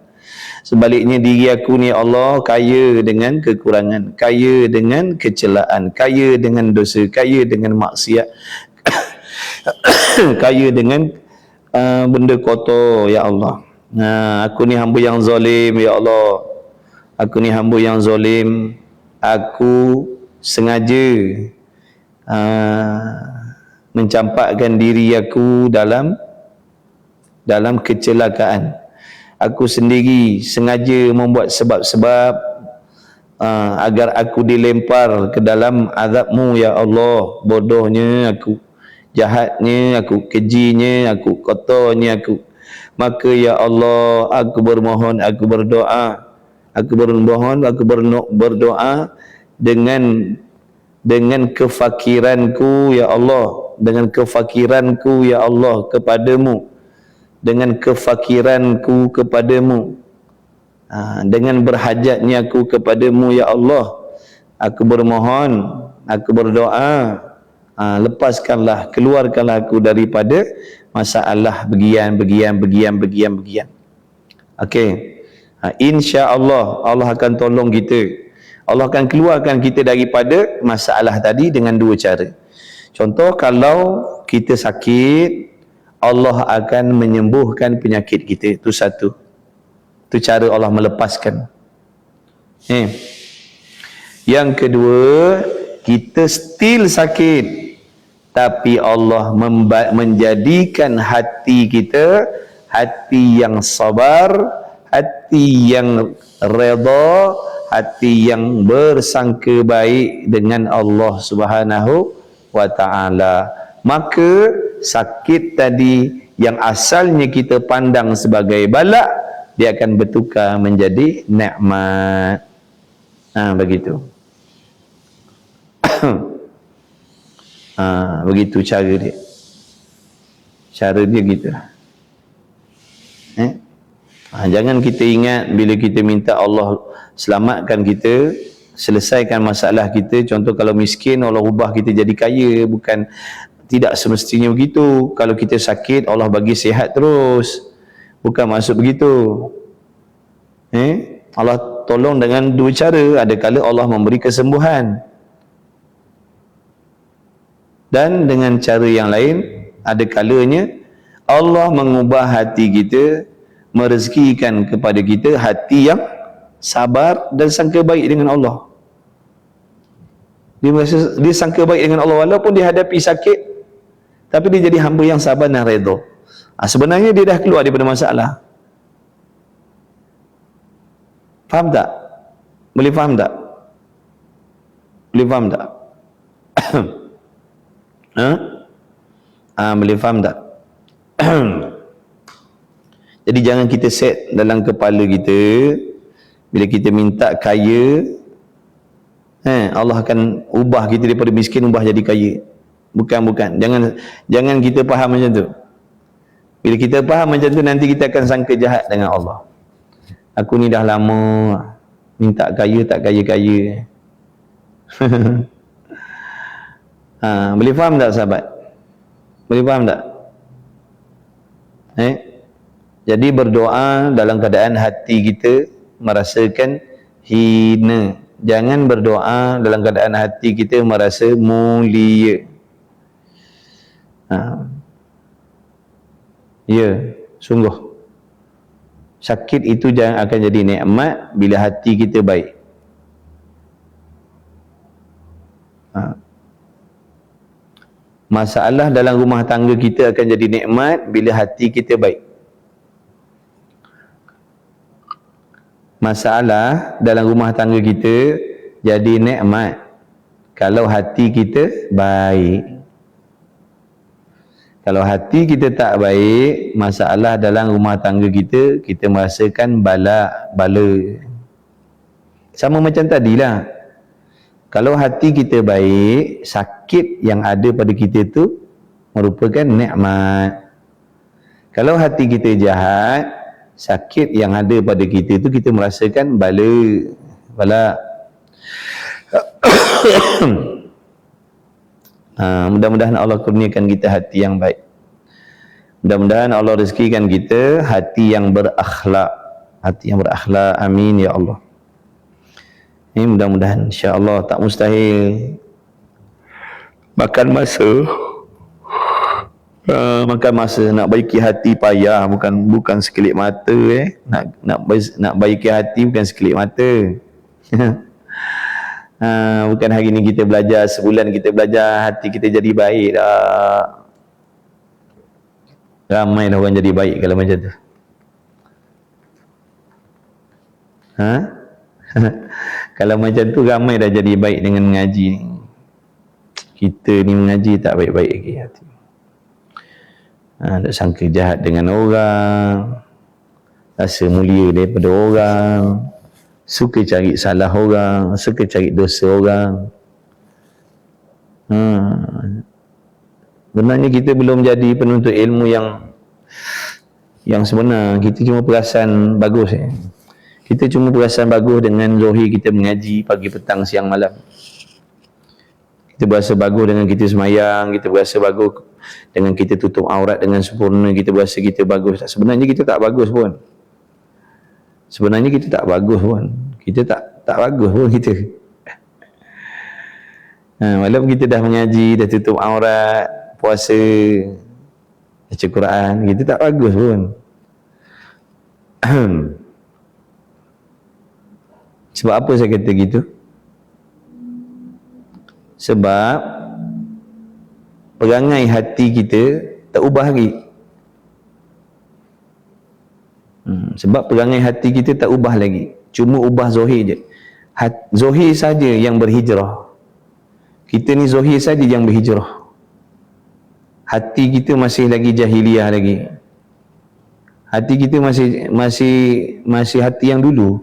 Sebaliknya diri aku ni ya Allah kaya dengan kekurangan, kaya dengan kecelaan, kaya dengan dosa, kaya dengan maksiat, kaya dengan benda kotor, ya Allah. Aku ni hamba yang zalim, ya Allah. Aku ni hamba yang zalim. Aku sengaja mencampakkan diri aku dalam kecelakaan. Aku sendiri sengaja membuat sebab-sebab agar aku dilempar ke dalam azab-Mu, ya Allah. Bodohnya aku, jahatnya aku, kejinya aku, kotornya aku. Maka ya Allah, aku bermohon, aku berdoa, berdoa dengan kefakiranku, ya Allah, dengan kefakiranku, ya Allah, kepadamu, dengan kefakiranku kepadamu, dengan berhajatnya aku kepadamu, ya Allah. Aku bermohon, aku berdoa, lepaskanlah, keluarkanlah aku daripada masalah begian. Okey. Insya-Allah Allah akan tolong kita. Allah akan keluarkan kita daripada masalah tadi dengan dua cara. Contoh, kalau kita sakit, Allah akan menyembuhkan penyakit kita. Itu satu. Itu cara Allah melepaskan. Yang kedua, kita still sakit, tapi Allah menjadikan hati kita hati yang sabar, hati yang redha, hati yang bersangka baik dengan Allah Subhanahu wa ta'ala. Maka sakit tadi yang asalnya kita pandang sebagai bala, dia akan bertukar menjadi nikmat. Begitu. Begitu cara dia. Cara dia gitu. Jangan kita ingat bila kita minta Allah selamatkan kita, selesaikan masalah kita. Contoh, kalau miskin Allah ubah kita jadi kaya. Bukan, tidak semestinya begitu. Kalau kita sakit Allah bagi sihat terus. Bukan maksud begitu. Allah tolong dengan dua cara. Ada kala Allah memberi kesembuhan, dan dengan cara yang lain, ada kalanya Allah mengubah hati kita, merezekikan kepada kita hati yang sabar dan sangka baik dengan Allah. Dia sangka baik dengan Allah walaupun dia hadapi sakit, tapi dia jadi hamba yang sabar dan redha. Sebenarnya dia dah keluar daripada masalah. Faham tak? Boleh faham tak? Boleh faham tak? Boleh faham tak? Jadi jangan kita set dalam kepala kita, bila kita minta kaya, Allah akan ubah kita daripada miskin ubah jadi kaya. Bukan. Jangan kita faham macam tu. Bila kita faham macam tu, nanti kita akan sangka jahat dengan Allah. Aku ni dah lama minta kaya tak kaya-kaya. Boleh faham tak sahabat? Boleh faham tak? Jadi berdoa dalam keadaan hati kita merasakan hina. Jangan berdoa dalam keadaan hati kita merasa mulia. Ya, sungguh. Sakit itu jangan akan jadi nikmat bila hati kita baik. Masalah dalam rumah tangga kita akan jadi nikmat bila hati kita baik. Masalah dalam rumah tangga kita jadi nikmat kalau hati kita baik. Kalau hati kita tak baik, masalah dalam rumah tangga kita, kita merasakan bala. Sama macam tadilah. Kalau hati kita baik, sakit yang ada pada kita tu merupakan nikmat. Kalau hati kita jahat, sakit yang ada pada kita tu kita merasakan bala. Mudah-mudahan Allah kurniakan kita hati yang baik. Mudah-mudahan Allah rezekikan kita hati yang berakhlak. Amin ya Allah. Ini mudah-mudahan, insya-Allah tak mustahil. Makan masa Makan masa nak baiki hati payah, bukan sekelip mata nak baiki hati bukan sekelip mata. Bukan hari ni kita belajar, sebulan kita belajar, hati kita jadi baik dah. Ramai dah orang jadi baik kalau macam tu. Kalau macam tu ramai dah jadi baik dengan mengaji ni. Kita ni mengaji tak baik-baik lagi hati. Tak sangka jahat dengan orang, rasa mulia daripada orang, suka cari salah orang, suka cari dosa orang. Sebenarnya kita belum jadi penuntut ilmu yang sebenar. Kita cuma perasan bagus. Kita cuma perasan bagus dengan zahir kita mengaji pagi, petang, siang, malam. Kita berasa bagus dengan kita semayang, kita berasa bagus dengan kita tutup aurat dengan sempurna, kita berasa kita bagus. Sebenarnya kita tak bagus pun. Sebenarnya kita tak bagus pun. Kita tak bagus pun kita. Walaupun kita dah mengaji, dah tutup aurat, puasa, baca Quran, kita tak bagus pun. Sebab apa saya kata gitu? Sebab perangai hati kita tak ubah lagi. Sebab perangai hati kita tak ubah lagi, cuma ubah zahir je. Zahir saja yang berhijrah. Kita ni zahir saja yang berhijrah. Hati kita masih lagi jahiliah lagi. Hati kita masih hati yang dulu.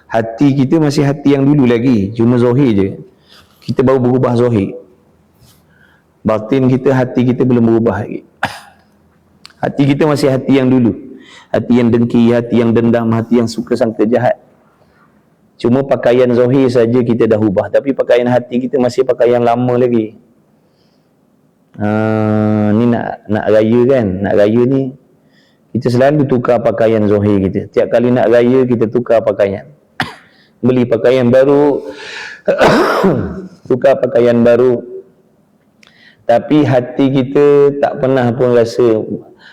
Hati kita masih hati yang dulu lagi, cuma zahir je. Kita baru berubah zahir. Batin kita, hati kita belum berubah lagi. Hati kita masih hati yang dulu. Hati yang dengki, hati yang dendam, hati yang suka sangka jahat. Cuma pakaian zahir saja kita dah ubah, tapi pakaian hati kita masih pakaian lama lagi. Ni nak raya kan? Nak raya ni kita selalu tukar pakaian zahir kita. Tiap kali nak raya kita tukar pakaian. Beli pakaian baru, tukar pakaian baru. Tapi hati kita tak pernah pun rasa.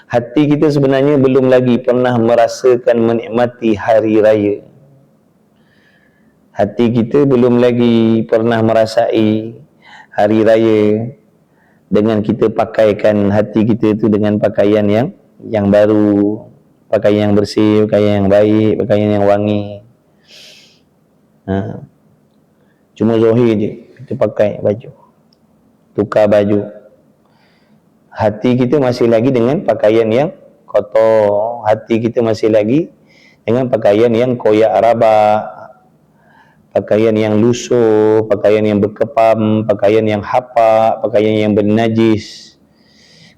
Hati kita sebenarnya belum lagi pernah merasakan menikmati hari raya. Hati kita belum lagi pernah merasai hari raya dengan kita pakaikan hati kita itu dengan pakaian yang baru, pakaian yang bersih, pakaian yang baik, pakaian yang wangi. Cuma zahir je kita pakai baju, tukar baju. Hati kita masih lagi dengan pakaian yang kotor. Hati kita masih lagi dengan pakaian yang koyak rabak, pakaian yang lusuh, pakaian yang berkepam, pakaian yang hapak, pakaian yang bernajis.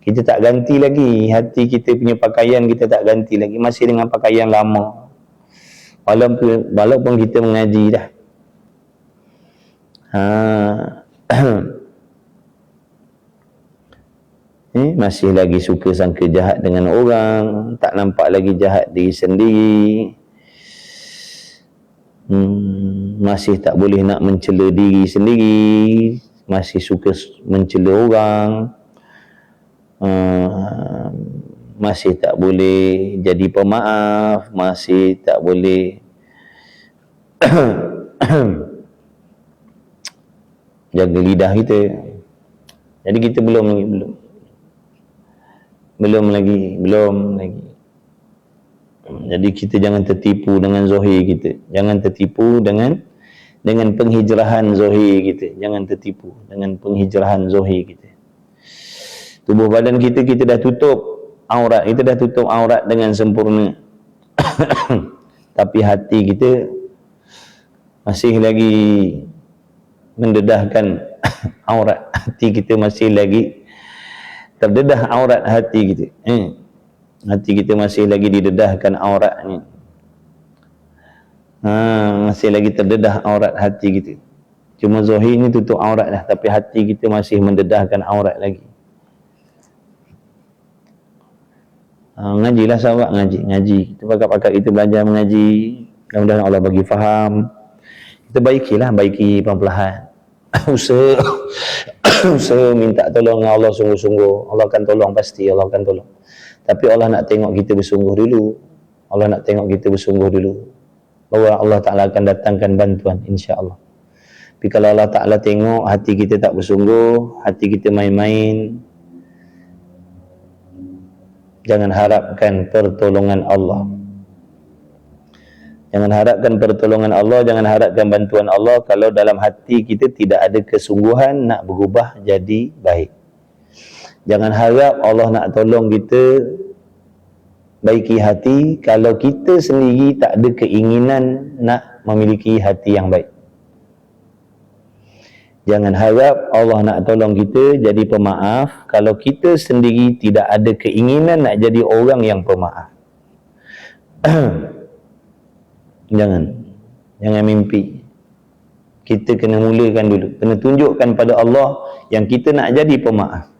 Kita tak ganti lagi. Hati kita punya pakaian kita tak ganti lagi, masih dengan pakaian lama. Walaupun kita mengaji dah. Masih lagi suka sangka jahat dengan orang, tak nampak lagi jahat diri sendiri. Masih tak boleh nak mencela diri sendiri, masih suka mencela orang, masih tak boleh jadi pemaaf, masih tak boleh jaga lidah kita. Jadi kita belum lagi. Jadi kita jangan tertipu dengan zahir kita. Jangan tertipu dengan penghijrahan zahir kita. Jangan tertipu dengan penghijrahan zahir kita. Tubuh badan kita dah tutup aurat. Kita dah tutup aurat dengan sempurna. Tapi hati kita masih lagi mendedahkan aurat. Hati kita masih lagi terdedah aurat hati kita. Hati kita masih lagi didedahkan aurat ni. Masih lagi terdedah aurat hati kita. Cuma zahir ni tutup aurat dah, tapi hati kita masih mendedahkan aurat lagi. Ngajilah sahabat, ngaji. Kita pakat-pakat kita belajar mengaji. Mudah-mudahan Allah bagi faham. Kita baiki pelan-pelan. Usaha usaha minta tolong dengan Allah sungguh-sungguh, Allah akan tolong, pasti Allah akan tolong. Tapi Allah nak tengok kita bersungguh dulu. Allah nak tengok kita bersungguh dulu, bahawa Allah Ta'ala akan datangkan bantuan, insya-Allah. Tapi kalau Allah Ta'ala tengok hati kita tak bersungguh, hati kita main-main, jangan harapkan pertolongan Allah. Jangan harapkan pertolongan Allah, jangan harapkan bantuan Allah kalau dalam hati kita tidak ada kesungguhan nak berubah jadi baik. Jangan harap Allah nak tolong kita baiki hati kalau kita sendiri tak ada keinginan nak memiliki hati yang baik. Jangan harap Allah nak tolong kita jadi pemaaf kalau kita sendiri tidak ada keinginan nak jadi orang yang pemaaf. Jangan mimpi. Kita kena mulakan dulu, kena tunjukkan pada Allah yang kita nak jadi pemaaf.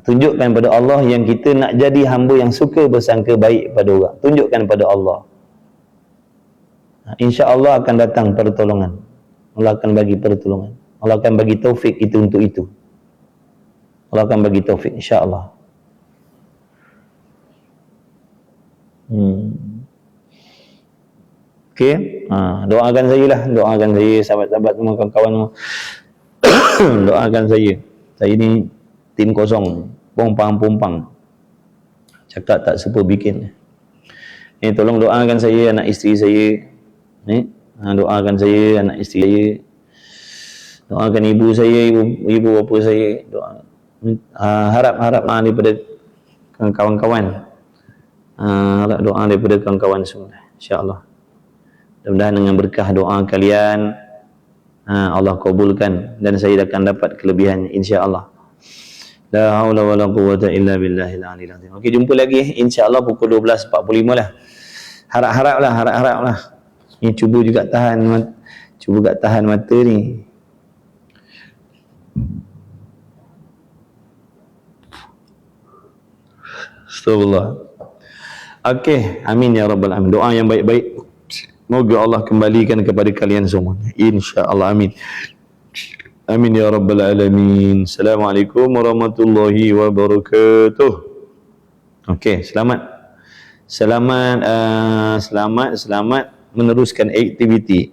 Tunjukkan pada Allah yang kita nak jadi hamba yang suka bersangka baik pada orang. Tunjukkan pada Allah, insya-Allah akan datang pertolongan. Allah akan bagi pertolongan, Allah akan bagi taufik itu untuk itu. Allah akan bagi taufik, insya-Allah. Okey, doakan saya lah, doakan saya, sahabat-sahabat semua, kawan-kawan semua. Doakan saya. Saya ni tim kosong, pompang-pompang, cakap tak sepa bikin. Tolong doakan saya, anak isteri saya. Doakan saya, anak isteri saya. Doakan ibu saya, ibu bapa saya. Harap daripada kawan-kawan. Harap doa daripada kawan-kawan semua, insya-Allah. Mudah-mudahan dengan berkah doa kalian, Allah kabulkan dan saya akan dapat kelebihan, insya-Allah. La haula wala quwwata illa billahil aliyil azim. Okey, jumpa lagi insya-Allah pukul 12.45 lah. Harap-harap lah. Ni cuba juga tahan mata ni. Astagfirullah. Okey, amin ya rabbal alamin. Doa yang baik-baik moga Allah kembalikan kepada kalian semua, insya-Allah, amin. Amin ya rabbal alamin. Assalamualaikum warahmatullahi wabarakatuh. Okey, selamat meneruskan aktiviti.